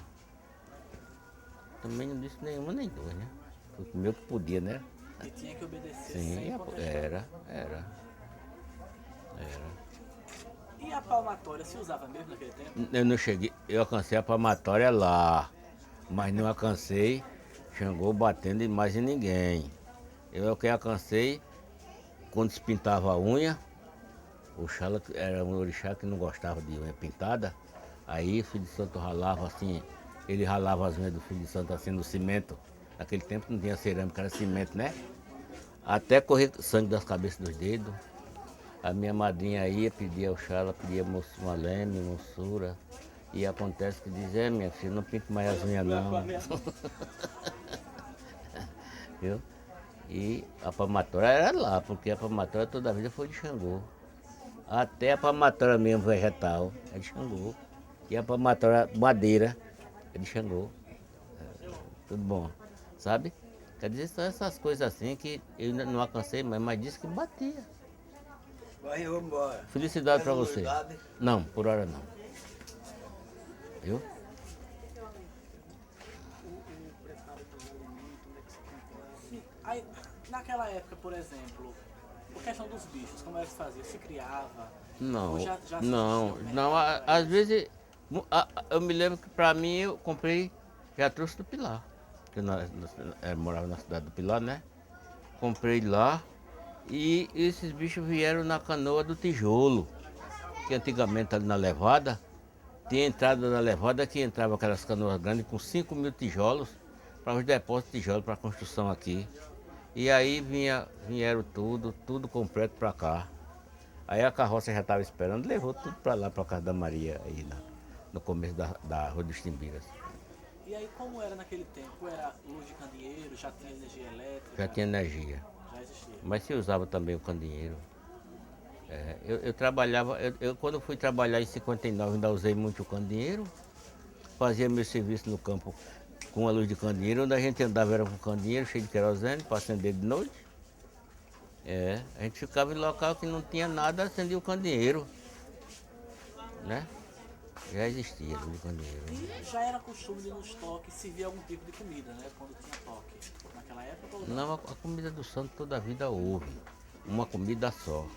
Também não disse nenhuma nem duas, né? Fui comer o que podia, né? E tinha que obedecer Sim, sem contestar. era. E a palmatória se usava mesmo naquele tempo? Eu não cheguei, eu alcancei a palmatória lá, mas não alcancei Xangô batendo mais em ninguém. Eu que alcancei quando se pintava a unha, o Xala era um orixá que não gostava de unha pintada, aí o filho de santo ralava assim, ele ralava as unhas do filho de santo assim no cimento. Naquele tempo não tinha cerâmica, era cimento, né? Até correr sangue das cabeças dos dedos. A minha madrinha ia, pedia ao Xala, pedia uma leme, moçura. E acontece que diz, minha filha, não pinto mais as unhas não. Viu? E a palmatória era lá, porque a palmatória toda a vida foi de Xangô. Até a palmatória mesmo vegetal é de Xangô. E a palmatória madeira é de Xangô. Tudo bom, sabe? Quer dizer, são essas coisas assim que eu não alcancei, mas disse que batia. Vai, vamos embora. Felicidade pra Quer você. novidade? Não, por hora não. Viu? O preparo dos alimentos, onde é que se comprava? Sim. Aí, naquela época, por exemplo, a questão dos bichos, como era que se fazia? Se criava? Não, Ou já se não, existia o não. mercado pra Às isso? vezes, eu me lembro que pra mim eu comprei, já trouxe do Pilar. Porque eu morava na cidade do Pilar, né? Comprei lá e esses bichos vieram na canoa do tijolo. Que antigamente ali na levada, tinha entrada na levada que entrava aquelas canoas grandes com 5.000 tijolos para os depósitos de tijolo para construção aqui. E aí vieram tudo completo para cá. Aí a carroça já estava esperando, levou tudo para lá, para casa da Maria, aí no começo da Rua dos Timbiras. E aí, como era naquele tempo? Era luz de candeeiro, já tinha energia elétrica? Já tinha energia, Já existia. mas se usava também o candeeiro. Eu trabalhava, quando eu fui trabalhar em 59 ainda usei muito o candeeiro, fazia meu serviço no campo com a luz de candeeiro, onde a gente andava era com candeeiro cheio de querosene para acender de noite. A gente ficava em local que não tinha nada, acendia o candeeiro, né? Já existia luz de candeeiro. E já era costume de nos toques servir algum tipo de comida, né? Quando tinha toque. Naquela época ou não? Não, a comida do santo toda a vida houve, uma comida só,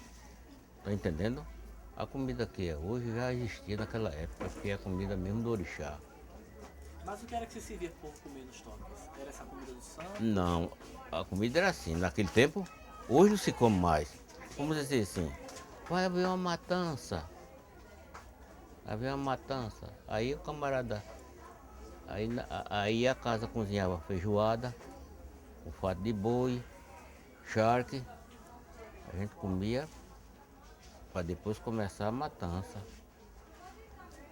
tá entendendo? A comida que é hoje já existia naquela época, que é a comida mesmo do orixá. Mas o que era que se servia para o povo comer nos toques? Era essa comida do santo? Não, a comida era assim, naquele tempo, hoje não se come mais. Vamos dizer assim, vai haver uma matança. Vai haver uma matança. Aí o camarada, aí a casa cozinhava feijoada, com fato de boi, charque, a gente comia para depois começar a matança.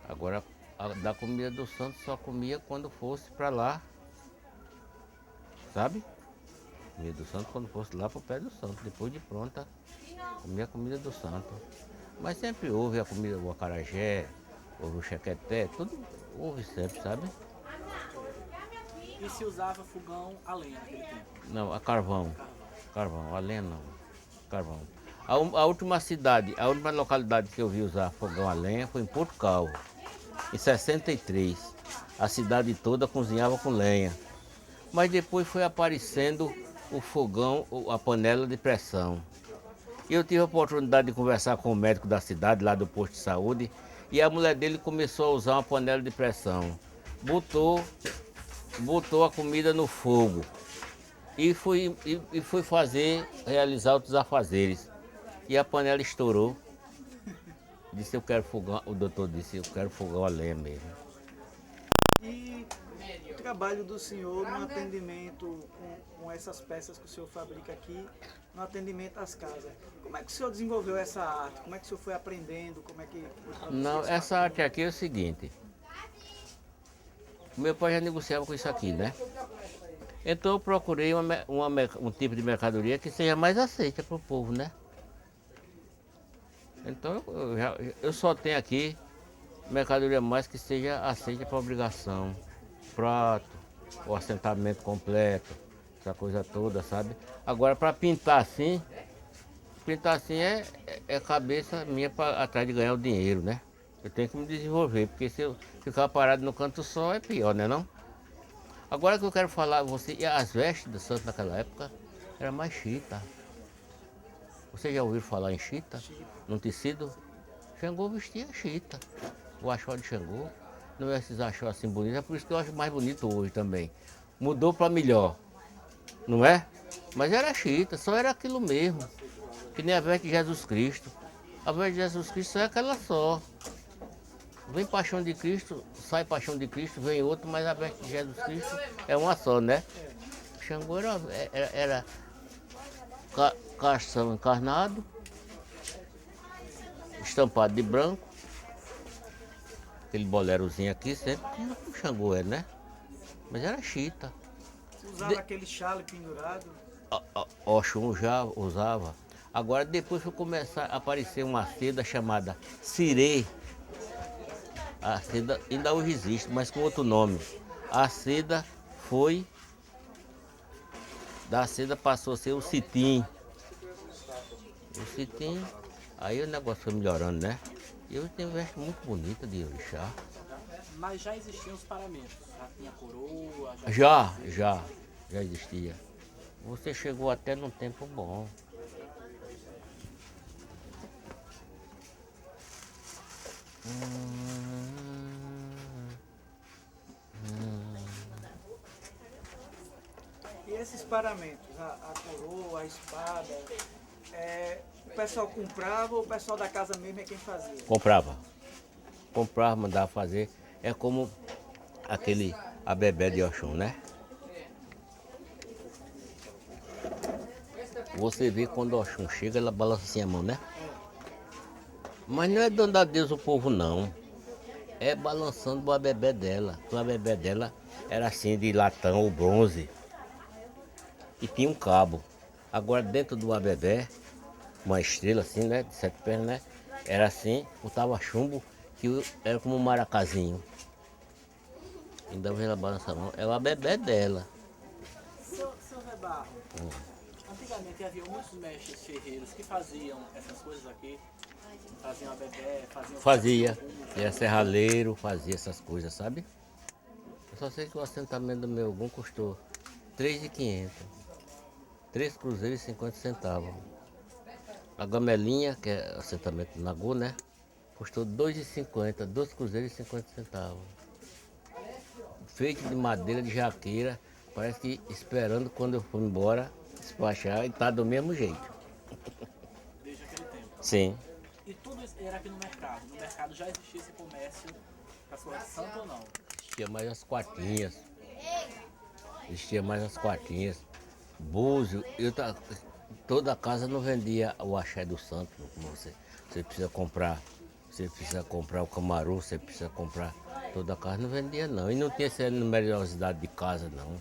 Agora, da comida do santo só comia quando fosse para lá, sabe? Comida do santo quando fosse lá pro pé do santo. Depois de pronta, comia a comida do santo. Mas sempre houve a comida, o acarajé, houve o chequeté, tudo houve sempre, sabe? E se usava fogão a lenha naquele tempo? Não, a carvão. Carvão, a lenha não. Carvão. A última cidade, a última localidade que eu vi usar fogão a lenha foi em Porto Calvo, em 63. A cidade toda cozinhava com lenha. Mas depois foi aparecendo o fogão, a panela de pressão. E eu tive a oportunidade de conversar com o médico da cidade, lá do posto de saúde, e a mulher dele começou a usar uma panela de pressão. Botou a comida no fogo e foi realizar outros afazeres. E a panela estourou. Disse, eu quero fogão, o doutor disse, eu quero fogão a lenha mesmo. E o trabalho do senhor no atendimento com essas peças que o senhor fabrica aqui, no atendimento às casas. Como é que o senhor desenvolveu essa arte? Como é que o senhor foi aprendendo? Como é que foi pra Não, você essa arte aqui é o seguinte. Meu pai já negociava com isso aqui, né? Então eu procurei um tipo de mercadoria que seja mais aceita para o povo, né? Então eu só tenho aqui mercadoria mais que seja aceita para obrigação. Prato, o assentamento completo, essa coisa toda, sabe? Agora para pintar assim é cabeça minha para atrás de ganhar o dinheiro, né? Eu tenho que me desenvolver, porque se eu ficar parado no canto só é pior, né não? Agora que eu quero falar, as vestes do santo naquela época era mais chita. Você já ouviu falar em chita? Num tecido? Xangô vestia chita. O achó de Xangô. Não é esses achó assim bonitos, é por isso que eu acho mais bonito hoje também. Mudou para melhor, não é? Mas era chita, só era aquilo mesmo. Que nem a veste de Jesus Cristo. A veste de Jesus Cristo só é aquela só. Vem Paixão de Cristo, sai Paixão de Cristo, vem outro, mas a veste de Jesus Cristo é uma só, né? Xangô era cação encarnado, estampado de branco, aquele bolerozinho aqui, sempre o Xangô é, né? Mas era chita. usava aquele chale pendurado? Oxum já usava. Agora depois foi começar a aparecer uma seda chamada Cirê. A seda ainda hoje existe, mas com outro nome. A seda foi... Da seda passou a ser o cetim. O cetim, aí o negócio foi melhorando, né? E eu tenho veste muito bonita de orixá. Mas já existiam os paramentos, já tinha coroa, Já existia. Você chegou até num tempo bom. E esses paramentos, a coroa, a espada, o pessoal comprava ou o pessoal da casa mesmo é quem fazia? Comprava, mandava fazer. É como aquele abebé de Oxum, né? Você vê quando o Oxum chega, ela balança assim a mão, né? Mas não é dando a Deus o povo, não. É balançando o abebé dela. O abebé dela era assim, de latão ou bronze. E tinha um cabo. Agora dentro do abebé, uma estrela assim, né? De 7 pernas, né? Era assim, botava chumbo, que era como um maracazinho. Ainda vem ela balançar a mão. É o abebé dela. Seu Zé Barro, antigamente havia muitos mestres ferreiros que faziam essas coisas aqui. Faziam abebé, faziam... Fazia. Era serralheiro, fazia essas coisas, sabe? Eu só sei que o assentamento do meu algum custou 3.500. 3 cruzeiros e 50 centavos. A gamelinha, que é assentamento do Nagu, né? Custou 2,50, 2 cruzeiros e 50 centavos. Feito de madeira de jaqueira, parece que esperando quando eu for embora, despachar e tá do mesmo jeito. Desde aquele tempo. Sim. E tudo isso era aqui no mercado. No mercado já existia esse comércio das coisas de santo ou não? Existia mais as quartinhas. Búzio. toda casa não vendia o axé do santo, como você precisa comprar o camarão, você precisa comprar, toda casa não vendia não. E não tinha essa numerosidade de casa não.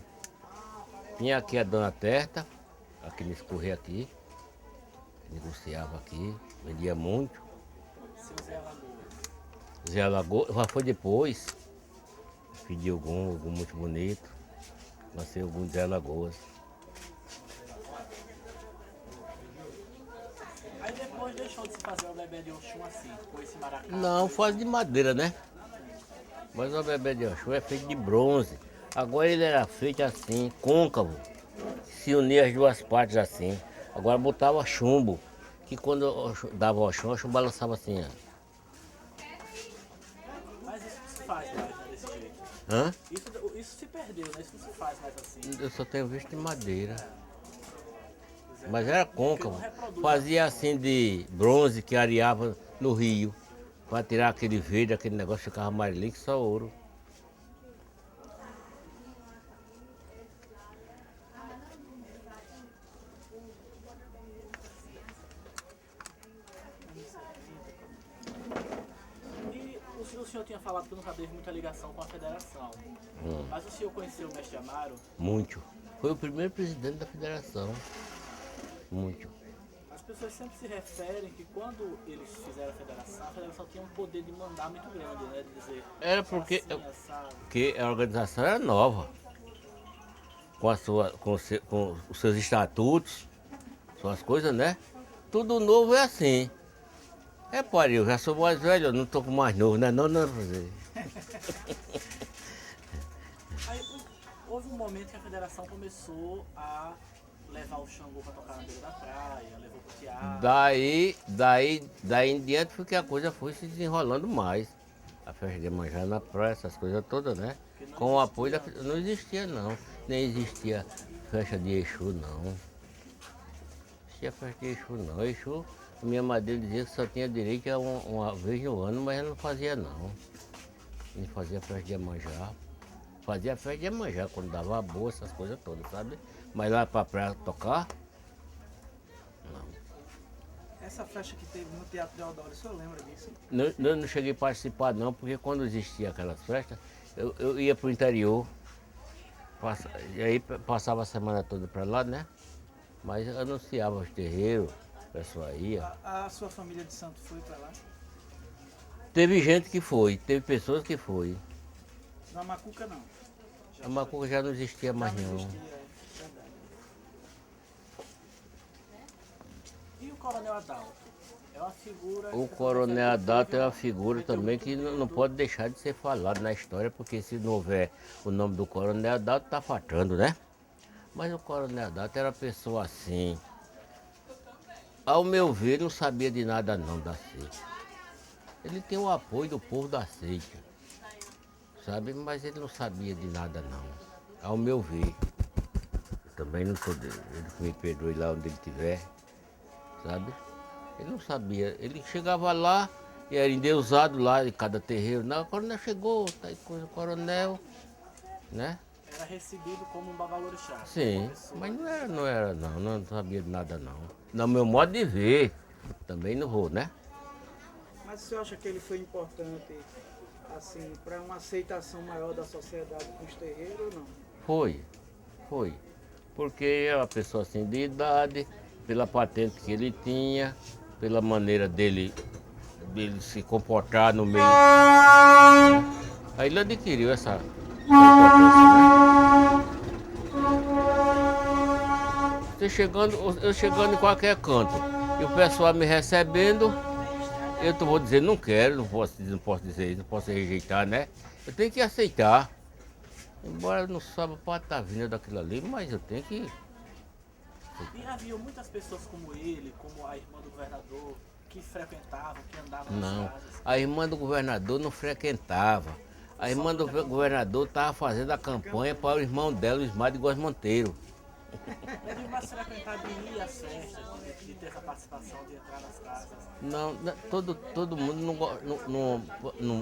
Tinha aqui a Dona Terta, aqui nesse correio aqui, negociava aqui, vendia muito. Seu Zé Alagoas. Zé Alagoas, já foi depois, filho de algum muito bonito, nasceu algum de Zé Alagoas. Aí depois deixou de se fazer o bebê de Oxum assim, com esse maracá. Não, faz de madeira, né? Mas o bebê de Oxum é feito de bronze. Agora ele era feito assim, côncavo. Se unia as duas partes assim. Agora botava chumbo. Que quando dava o chumbo balançava assim, ó. Mas isso não se faz mais, né, desse jeito. Hã? Isso se perdeu, né? Isso não se faz mais assim. Eu só tenho visto de madeira. Mas era côncavo. Fazia assim de bronze que areava no rio. Para tirar aquele verde, aquele negócio ficava amarelinho que só ouro. E o senhor tinha falado que nunca teve muita ligação com a federação. Mas o senhor conheceu o mestre Amaro? Muito. Foi o primeiro presidente da federação. Muito. As pessoas sempre se referem que quando eles fizeram a federação tinha um poder de mandar muito grande, né? De dizer, Era porque, assim, assado. porque a organização era nova. Com os seus estatutos, suas coisas, né? Tudo novo é assim. É, pai, eu já sou mais velho, eu não tô com mais novo, né? Não. Aí houve um momento que a federação começou a levar o Xangô para tocar na beira da praia, levou pro teatro. Daí em diante foi que a coisa foi se desenrolando mais. A festa de Iemanjá na praia, essas coisas todas, né? Com o apoio da... Não existia não. Nem existia festa de Exu não. Não existia festa de Exu não. Exu, minha madeira dizia que só tinha direito a uma vez no ano, mas ela não fazia não. Não fazia festa de Iemanjá. Fazia festa de Iemanjá quando dava boa, essas coisas todas, sabe? Mas lá pra praia tocar, não. Essa festa que teve no Teatro Deodoro, o senhor lembra disso? Eu não cheguei a participar não, porque quando existia aquelas festas, eu ia pro interior, e aí passava a semana toda pra lá, né? Mas anunciava os terreiros, o pessoal ia. A sua família de santo foi pra lá? Teve gente que foi, teve pessoas que foi. Na Macuca não. A Macuca já não existia mais Já não não. existia, é verdade. E o Coronel Adalto? É uma figura... O Coronel Adalto é uma figura também que não pode deixar de ser falado na história, porque se não houver o nome do Coronel Adalto, tá faltando, né? Mas o Coronel Adalto era uma pessoa assim, ao meu ver, não sabia de nada não da seita. Ele tem o apoio do povo da seita, sabe? Mas ele não sabia de nada não, ao meu ver. Eu também não sou dele, ele que me perdoe lá onde ele estiver, sabe? Ele não sabia, ele chegava lá e era endeusado lá em cada terreiro. Não, o coronel chegou, tá aí coisa, o coronel, né? Era recebido como um babalorixá. Sim, mas não sabia de nada não. No meu modo de ver, também não vou, né? Mas o senhor acha que ele foi importante, assim, para uma aceitação maior da sociedade com os terreiros ou não? Foi. Porque é uma pessoa assim de idade, pela patente que ele tinha, pela maneira dele se comportar no meio. Aí ele adquiriu essa importância, né? Eu chegando em qualquer canto e o pessoal me recebendo, vou dizer, não quero, não posso dizer, não posso rejeitar, né? Eu tenho que aceitar. Embora eu não saiba para estar vindo daquilo ali, mas eu tenho que... E havia muitas pessoas como ele, como a irmã do governador, que frequentavam, que andavam nas Não, casas. a irmã do governador não frequentava. A irmã do governador estava fazendo a campanha para o irmão dela, o Ismael de Góes Monteiro. Eu digo mais frequentar de ir às festas, de ter essa participação, de entrar nas casas. Não, todo mundo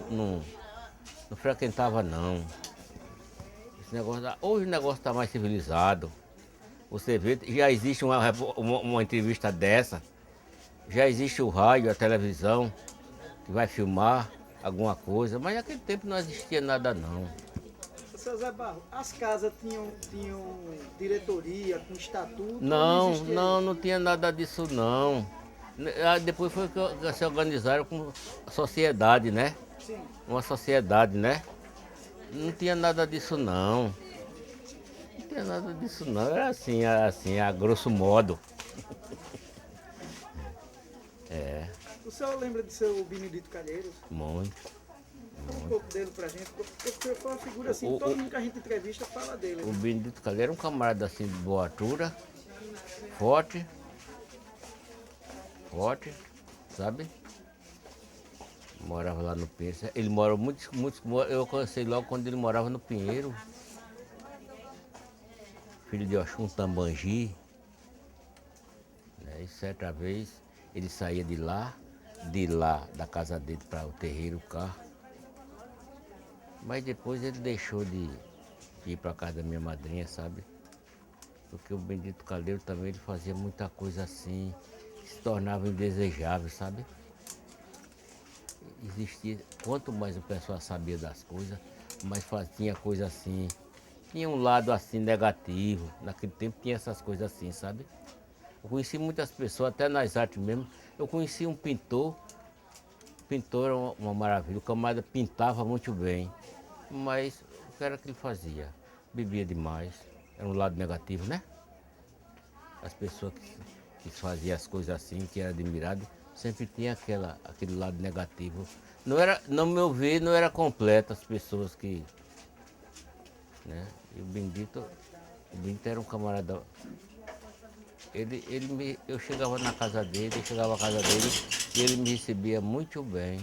não frequentava não. Esse negócio, hoje o negócio está mais civilizado. Você vê, já existe uma entrevista dessa, já existe o rádio, a televisão, que vai filmar alguma coisa, mas naquele tempo não existia nada não. Seu Zé Barro, as casas tinham diretoria, com estatuto? Não, existia não, isso? não tinha nada disso não. Depois foi que se organizaram com sociedade, né? Sim. Uma sociedade, né? Não tinha nada disso não. Não tinha nada disso não. Era assim, a grosso modo. É, O senhor lembra do seu Benedito Calheiros? muito. Fala um pouco dele pra gente, porque o senhor foi uma figura assim, O- todo o- mundo que a gente entrevista fala dele. O Né? Benedito Calheiro era um camarada assim de boa altura, forte, sabe? Morava lá no Pinheiro. Ele morou eu conheci logo quando ele morava no Pinheiro. Filho de Oxum Tambangi. Né? E certa vez ele saía de lá da casa dele para o terreiro cá. Mas depois ele deixou de ir para casa da minha madrinha, sabe? Porque o Benedito Calheiro também ele fazia muita coisa assim, que se tornava indesejável, sabe? Existia, quanto mais o pessoal sabia das coisas, mais tinha coisa assim. Tinha um lado assim negativo, naquele tempo tinha essas coisas assim, sabe? Eu conheci muitas pessoas, até nas artes mesmo. Eu conheci um pintor era uma maravilha, o camarada pintava muito bem, mas o que era que ele fazia? Bebia demais, era um lado negativo, né? As pessoas que faziam as coisas assim, que eram admiradas, sempre tinha aquele lado negativo. Não era, no meu ver, não era completa as pessoas que... Né? E o Benedito era um camarada... eu chegava na casa dele, e ele me recebia muito bem.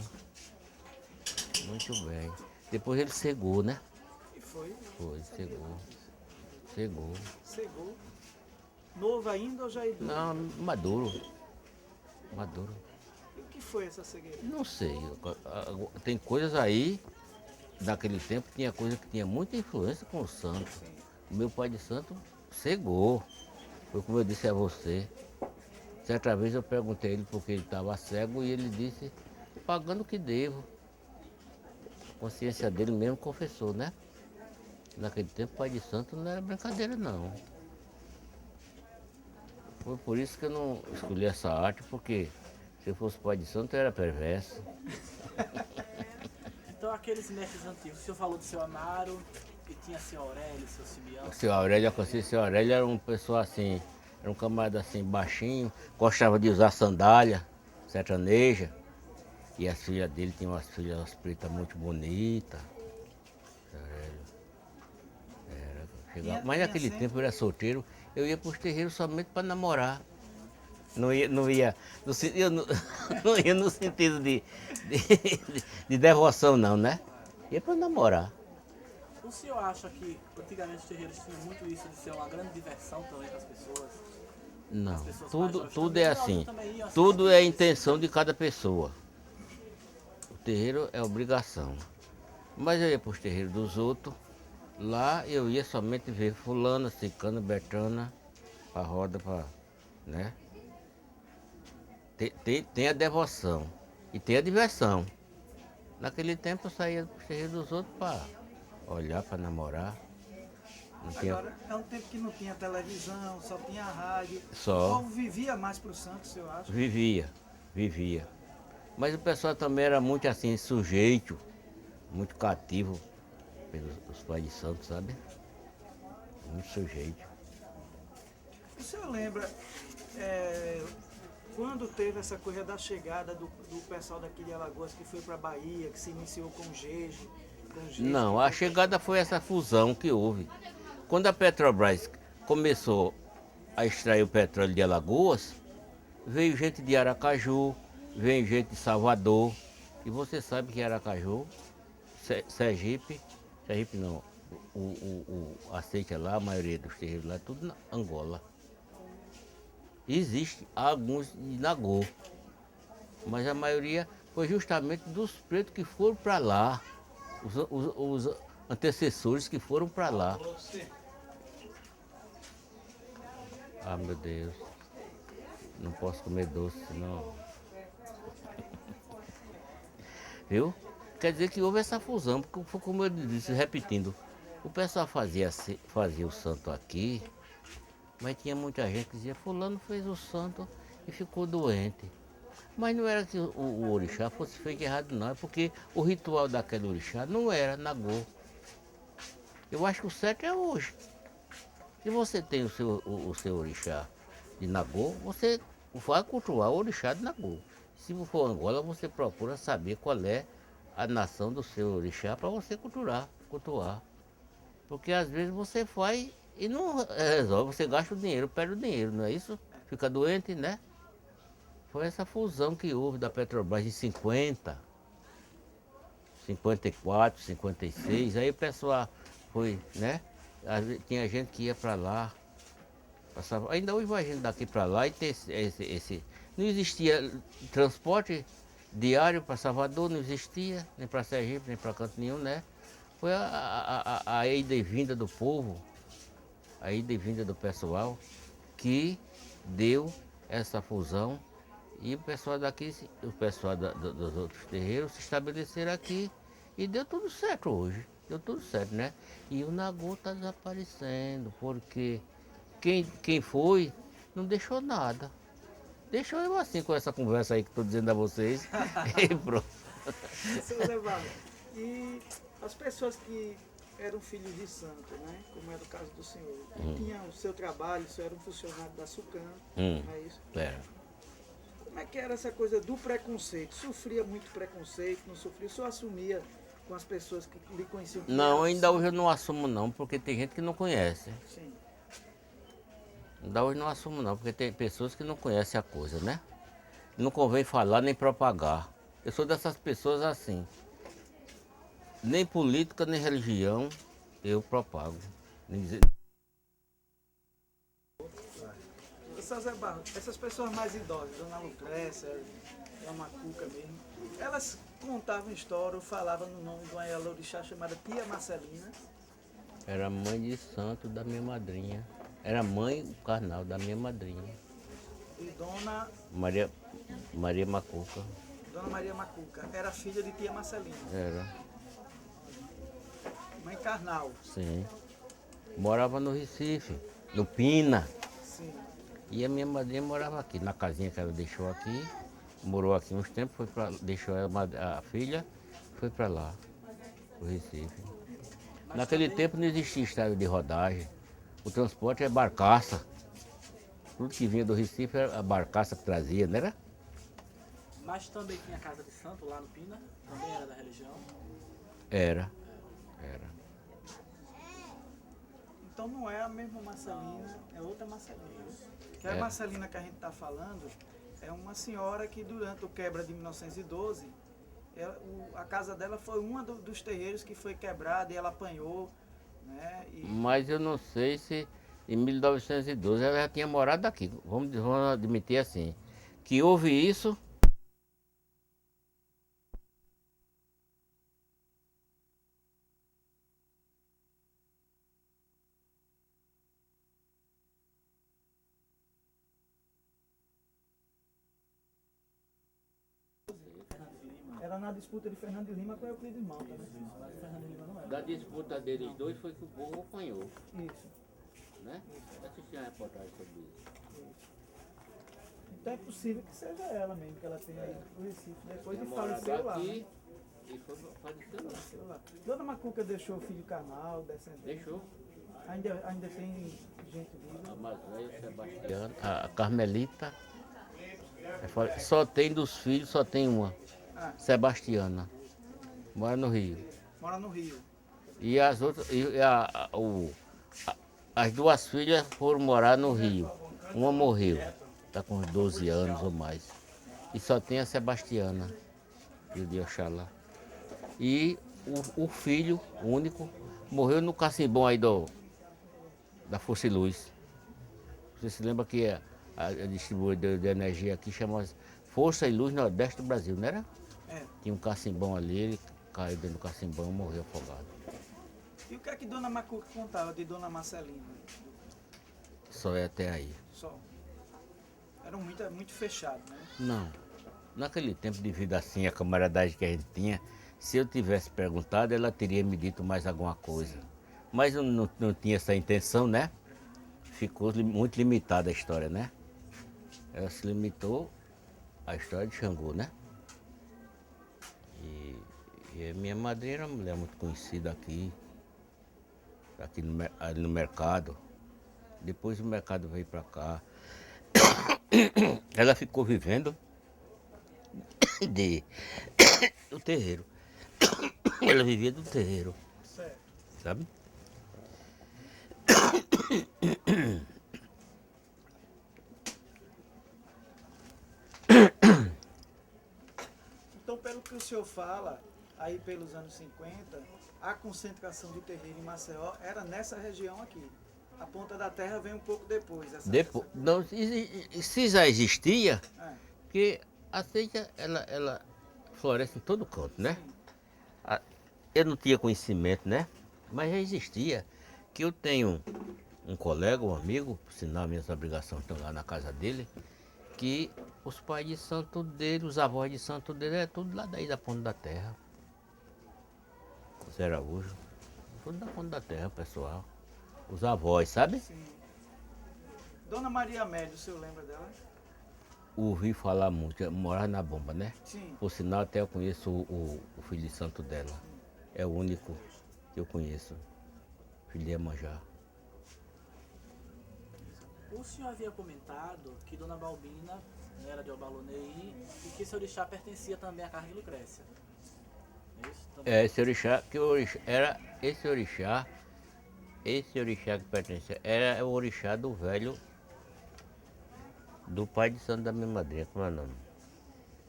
Muito bem. Depois ele cegou, né? E foi, Foi, cegou. Cegou. cegou. Novo ainda ou já idoso? Não, maduro. Maduro. E o que foi essa cegueira? Não sei. Tem coisas aí, naquele tempo tinha coisa que tinha muita influência com o santo. O meu pai de santo cegou. Foi como eu disse a você. Certa vez eu perguntei a ele porque ele estava cego e ele disse, pagando o que devo. A consciência dele mesmo confessou, né? Naquele tempo, pai de santo não era brincadeira, não. Foi por isso que eu não escolhi essa arte, porque se eu fosse pai de santo eu era perverso. Então aqueles mestres antigos, o senhor falou do seu Amaro, que tinha seu Aurélio, seu Simeão. O seu Aurélio, eu conheci o seu Aurélio, era uma pessoa assim, era um camarada assim, baixinho, gostava de usar sandália, sertaneja. E as filhas dele tinham umas filhas pretas muito bonitas. Seu Aurélio. Mas naquele tempo eu era solteiro, eu ia para os terreiros somente para namorar. Não ia, eu não, não ia no sentido de devoção não, né? Ia para namorar. O senhor acha que antigamente os terreiros tinham muito isso de ser uma grande diversão também para as pessoas? Não, As pessoas tudo, mais tudo é jovens assim. também iam Tudo é a assistir. intenção de cada pessoa. O terreiro é obrigação. Mas eu ia para os terreiros dos outros, lá eu ia somente ver fulana, cicana, betana, a roda para, né? Tem a devoção e tem a diversão. Naquele tempo eu saía para os terreiros dos outros para olhar, para namorar. Não tinha... Agora, é um tempo que não tinha televisão, só tinha rádio. Só. O povo vivia mais pro santo, eu acho. Vivia. Mas o pessoal também era muito assim, sujeito, muito cativo pelos os pais de santo, sabe? Muito sujeito. O senhor lembra quando teve essa coisa da chegada do pessoal daqui de Alagoas que foi para Bahia, que se iniciou com Gege? Não, a chegada foi essa fusão que houve. Quando a Petrobras começou a extrair o petróleo de Alagoas, veio gente de Aracaju, veio gente de Salvador. E você sabe que Aracaju, Sergipe não, o aceite lá, a maioria dos terreiros lá, é tudo na Angola. Existe alguns de Nagô, mas a maioria foi justamente dos pretos que foram para lá, os antecessores que foram para lá. Ah, meu Deus. Não posso comer doce, não. Viu? Quer dizer que houve essa fusão, porque foi como eu disse, repetindo. O pessoal fazia o santo aqui, mas tinha muita gente que dizia, fulano fez o santo e ficou doente. Mas não era que o orixá fosse feito errado não, é porque o ritual daquele orixá não era Nagô. Eu acho que o certo é hoje. Se você tem o seu orixá de Nagô, você vai cultuar o orixá de Nagô. Se for Angola, você procura saber qual é a nação do seu orixá para você cultuar. Porque às vezes você faz e não resolve, você gasta o dinheiro, perde o dinheiro, não é isso? Fica doente, né? Foi essa fusão que houve da Petrobras em 50, 54, 56, aí o pessoal foi, né? Tinha gente que ia para lá, passava, ainda hoje vai gente daqui para lá e tem não existia transporte diário para Salvador, não existia, nem para Sergipe, nem para canto nenhum, né? Foi a ida e vinda do povo, a ida e vinda do pessoal, que deu essa fusão e o pessoal daqui, o pessoal dos outros terreiros se estabeleceram aqui e deu tudo certo hoje, deu tudo certo, né? E o Nagô está desaparecendo, porque quem foi não deixou nada. Deixou eu assim com essa conversa aí que estou dizendo a vocês e pronto. Seu Zé Wagner, e as pessoas que eram filhos de santo, né? Como era o caso do senhor, tinham o seu trabalho, o senhor era um funcionário da SUCAM, não é isso? É. Como é que era essa coisa do preconceito? Sofria muito preconceito, não sofria? O senhor assumia com as pessoas que lhe conheciam? Que Não, eram ainda santos? hoje eu não assumo não, porque tem gente que não conhece. Sim. Ainda hoje não assumo não, porque tem pessoas que não conhecem a coisa, né? Não convém falar nem propagar. Eu sou dessas pessoas assim. Nem política, nem religião eu propago. Seu Zé Barros, essas pessoas mais idosas, Dona Lucrécia, Dona Macuca mesmo, elas contavam história ou falavam no nome de uma Elorixá chamada Tia Marcelina. Era mãe de santo da minha madrinha. Era mãe carnal da minha madrinha. E Dona Maria Macuca. Maria Macuca era filha de Tia Marcelina, Era, mãe carnal. sim. Morava no Recife, no Pina. Sim. E a minha madrinha morava aqui, na casinha que ela deixou aqui. Morou aqui uns tempos, deixou a filha, foi para lá, pro Recife. Naquele tempo não existia estrada de rodagem. O transporte é barcaça. Tudo que vinha do Recife era a barcaça que trazia, não era? Mas também tinha casa de santo lá no Pina, também era da religião. Era. Então não é a mesma Marcelina, é outra Marcelina. Que a Marcelina que a gente está falando é uma senhora que durante o quebra de 1912, a casa dela foi uma dos terreiros que foi quebrada e ela apanhou, né? Mas eu não sei se em 1912 ela já tinha morado aqui. Vamos admitir assim, que houve isso. Era na disputa de Fernando de Lima com Euclides Malta, né? Da disputa deles dois foi que o povo apanhou, Isso. né? Assisti uma reportagem sobre isso. Então é possível que seja ela mesmo, que ela tenha ido pro Recife. Depois de Tinha morado faleceu lá, aqui né? e foi faleceu lá. Faleceu lá. Dona Macuca deixou o filho carnal, descendente. Deixou. Ainda tem gente A viva. mais velha, o Sebastião, a Carmelita. Só tem dos filhos, só tem uma. Sebastiana. Mora no Rio. Mora no Rio. E as outras, as duas filhas foram morar no Rio. Uma morreu, está com uns 12 anos ou mais. E só tem a Sebastiana, filho de Oxalá. E o filho único morreu no cacimbão aí da Força e Luz. Você se lembra que a distribuidora de energia aqui chama Força e Luz Nordeste do Brasil, não era? É. Tinha um cacimbão ali, ele caiu dentro do cacimbão e morreu afogado. E o que é que Dona Macuca contava de Dona Marcelina? Só é até aí. Só. Era muito fechado, né? Não. Naquele tempo de vida assim, a camaradagem que a gente tinha, se eu tivesse perguntado, ela teria me dito mais alguma coisa. Mas eu não tinha essa intenção, né? Ficou muito limitada a história, né? Ela se limitou à história de Xangô, né? E a minha madrinha era uma mulher muito conhecida aqui ali no mercado. Depois o mercado veio pra cá. Ela ficou vivendo do terreiro. Ela vivia do terreiro, Certo. sabe? Então, pelo que o senhor fala, aí pelos anos 50, a concentração de terreiro em Maceió era nessa região aqui. A Ponta da Terra vem um pouco depois. Depois, não, se já existia, É, porque a seixa, ela floresce em todo canto, né? sim, Eu não tinha conhecimento, né? Mas já existia. Que eu tenho um colega, um amigo, por sinal minhas obrigações estão lá na casa dele, que os pais de santo dele, os avós de santo dele, é tudo lá daí da Ponta da Terra. Zé Araújo, tudo da Ponta da Terra, pessoal. Os avós, sabe? sim. Dona Maria Amélia, o senhor lembra dela? Ouvi falar muito, morar na Bomba, né? Sim. Por sinal, até eu conheço o filho de santo dela. É o único que eu conheço. Filho de Iemanjá. O senhor havia comentado que Dona Balbina era de Obalonei e que esse orixá pertencia também à casa de Lucrécia. É isso? Também. É, esse orixá, que o orixá, era esse orixá que pertencia, era o orixá do velho, do pai de santo da minha madrinha, como é o nome?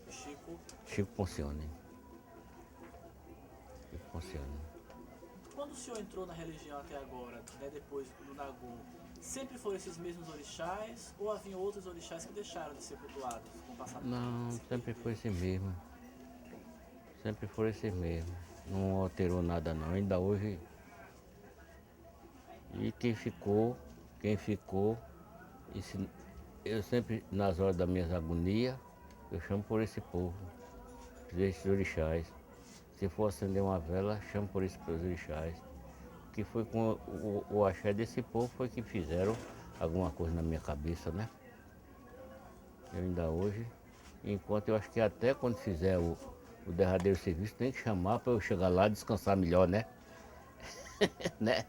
Chico. Chico Poncione. Chico Poncione. Quando o senhor entrou na religião até agora, né, depois do Nagô, sempre foram esses mesmos orixás ou havia outros orixás que deixaram de ser cultuados com o passar do Não, tempo? sempre foi esse mesmo. Sempre foi esse mesmo. Não alterou nada não. Ainda hoje. E quem ficou, eu sempre, nas horas das minhas agonias, eu chamo por esse povo, esses orixás. Se for acender uma vela, chamo por esses orixás. Que foi com o axé desse povo foi que fizeram alguma coisa na minha cabeça, né? Eu ainda hoje, enquanto eu acho que até quando fizer o derradeiro serviço, tem que chamar para eu chegar lá e descansar melhor, né? Né?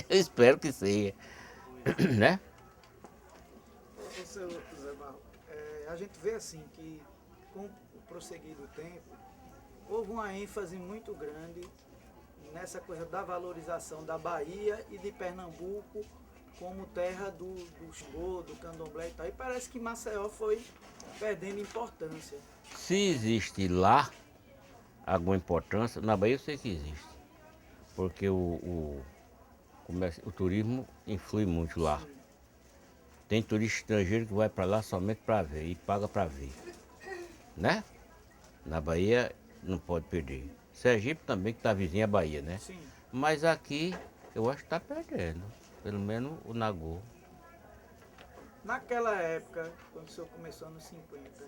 Eu espero que seja, né? Ô, seu Zé Barro, a gente vê assim que com o prosseguir do tempo, houve uma ênfase muito grande nessa coisa da valorização da Bahia e de Pernambuco como terra do Xangô, do Candomblé e tal. E parece que Maceió foi perdendo importância. Se existe lá alguma importância, na Bahia eu sei que existe. Porque o turismo influi muito lá. Tem turista estrangeiro que vai para lá somente para ver e paga para ver. Né? Na Bahia não pode perder. Sergipe também, que está vizinha à Bahia, né? Sim. Mas aqui eu acho que está perdendo. Pelo menos o Nagô. Naquela época, quando o senhor começou nos 50,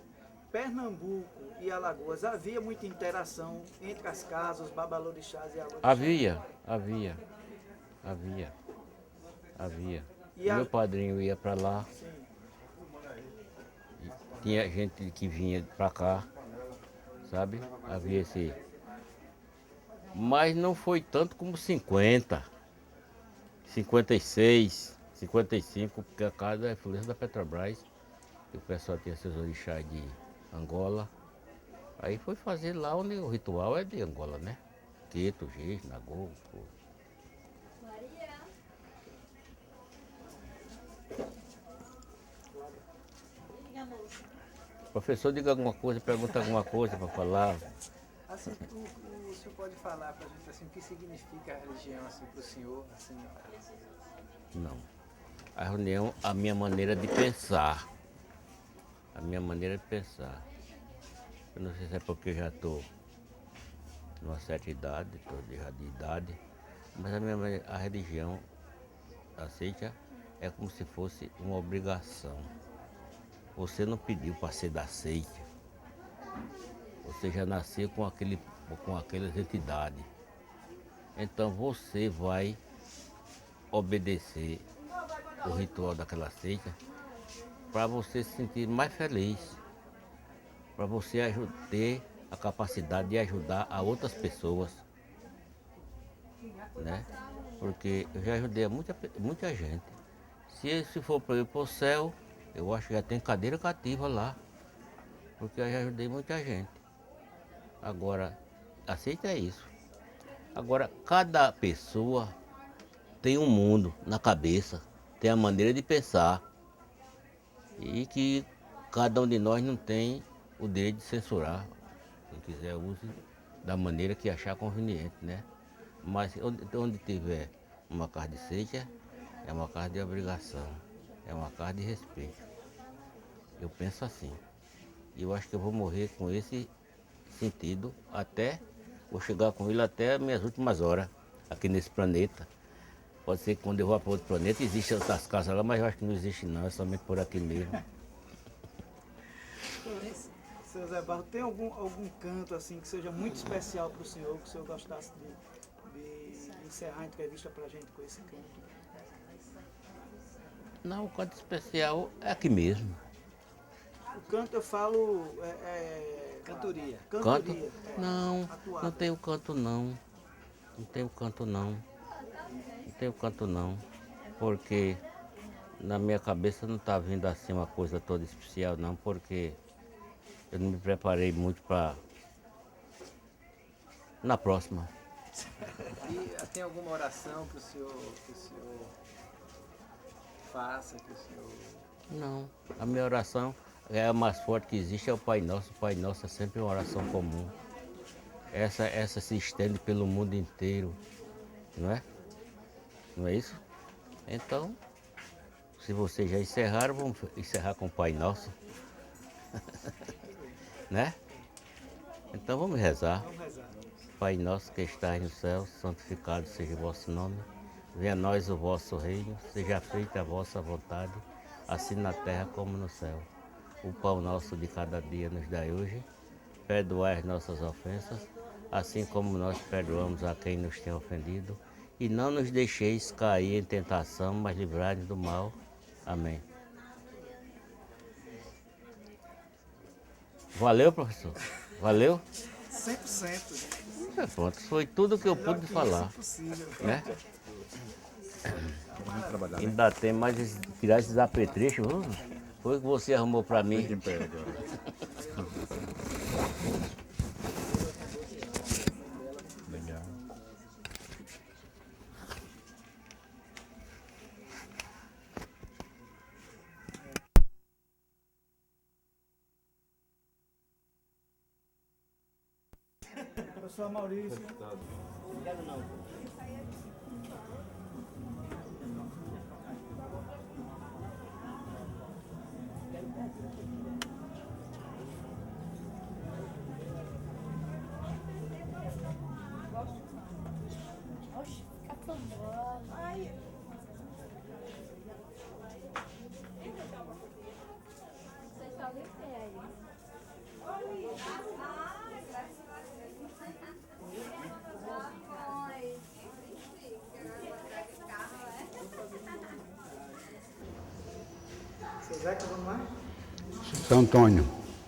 Pernambuco e Alagoas, havia muita interação entre as casas, os babalorixás e alorixás? Havia. E Meu padrinho ia para lá, Sim. tinha gente que vinha para cá, sabe? Havia esse. Mas não foi tanto como 50, 56, 55, porque a casa é influência da Petrobras. E o pessoal tinha seus orixás de Angola. Aí foi fazer lá onde o ritual é de Angola, né? Queto, Giz, Nagô. Professor, diga alguma coisa, pergunta alguma coisa para falar. Assim, o senhor pode falar pra gente assim, o que significa a religião assim, pro senhor? Assim, Não. A reunião, a minha maneira de pensar. A minha maneira de pensar. Eu não sei se é porque eu já estou numa certa idade, estou já de idade, mas a religião aceita é como se fosse uma obrigação. Você não pediu para ser da seita. Você já nasceu com aquelas entidades. Então você vai obedecer o ritual daquela seita para você se sentir mais feliz, para você ter a capacidade de ajudar a outras pessoas, né? Porque eu já ajudei a muita gente. Se for para eu ir para o céu, eu acho que já tem cadeira cativa lá, porque eu já ajudei muita gente. Agora, aceita isso. Agora, cada pessoa tem um mundo na cabeça, tem a maneira de pensar, e que cada um de nós não tem o direito de censurar. Quem quiser use da maneira que achar conveniente, né? Mas onde tiver uma casa de seita, é uma casa de obrigação, é uma casa de respeito. Eu penso assim. E eu acho que eu vou morrer com esse sentido vou chegar com ele até as minhas últimas horas aqui nesse planeta. Pode ser que quando eu vá para outro planeta existem outras casas lá, mas eu acho que não existe não, é somente por aqui mesmo. Seu Zé Barro, tem algum canto assim que seja muito especial para o senhor, que o senhor gostasse de encerrar a entrevista para a gente com esse canto? Não, o canto especial é aqui mesmo. O canto eu falo Cantoria. Canto? cantoria. Não, atuada. não tenho canto não. Não tenho canto não. Não tenho canto não. Porque na minha cabeça não está vindo assim uma coisa toda especial não, porque eu não me preparei muito para na próxima. E tem alguma oração que o senhor faça, que o senhor... Não, a minha oração é a mais forte que existe, é o Pai Nosso. O Pai Nosso é sempre uma oração comum. Essa se estende pelo mundo inteiro, não é? Não é isso? Então, se vocês já encerraram, vamos encerrar com o Pai Nosso. Né? Então vamos rezar. Vamos rezar. Pai nosso que estás no céu, santificado seja o vosso nome. Venha a nós o vosso reino, seja feita a vossa vontade, assim na terra como no céu. O pão nosso de cada dia nos dai hoje. Perdoai as nossas ofensas, assim como nós perdoamos a quem nos tem ofendido. E não nos deixeis cair em tentação, mas livrai-nos do mal. Amém. Valeu, professor? Valeu? 100%. Pronto, foi tudo que eu pude falar. Possível. Né? Ainda tem mais tirar esses apetrechos. Foi o que você arrumou pra mim. Legal. Professor Maurício. Oxe, fica famosa. Ai. Você tá de pé aí. Seu Zeca, vamos lá? São Antônio.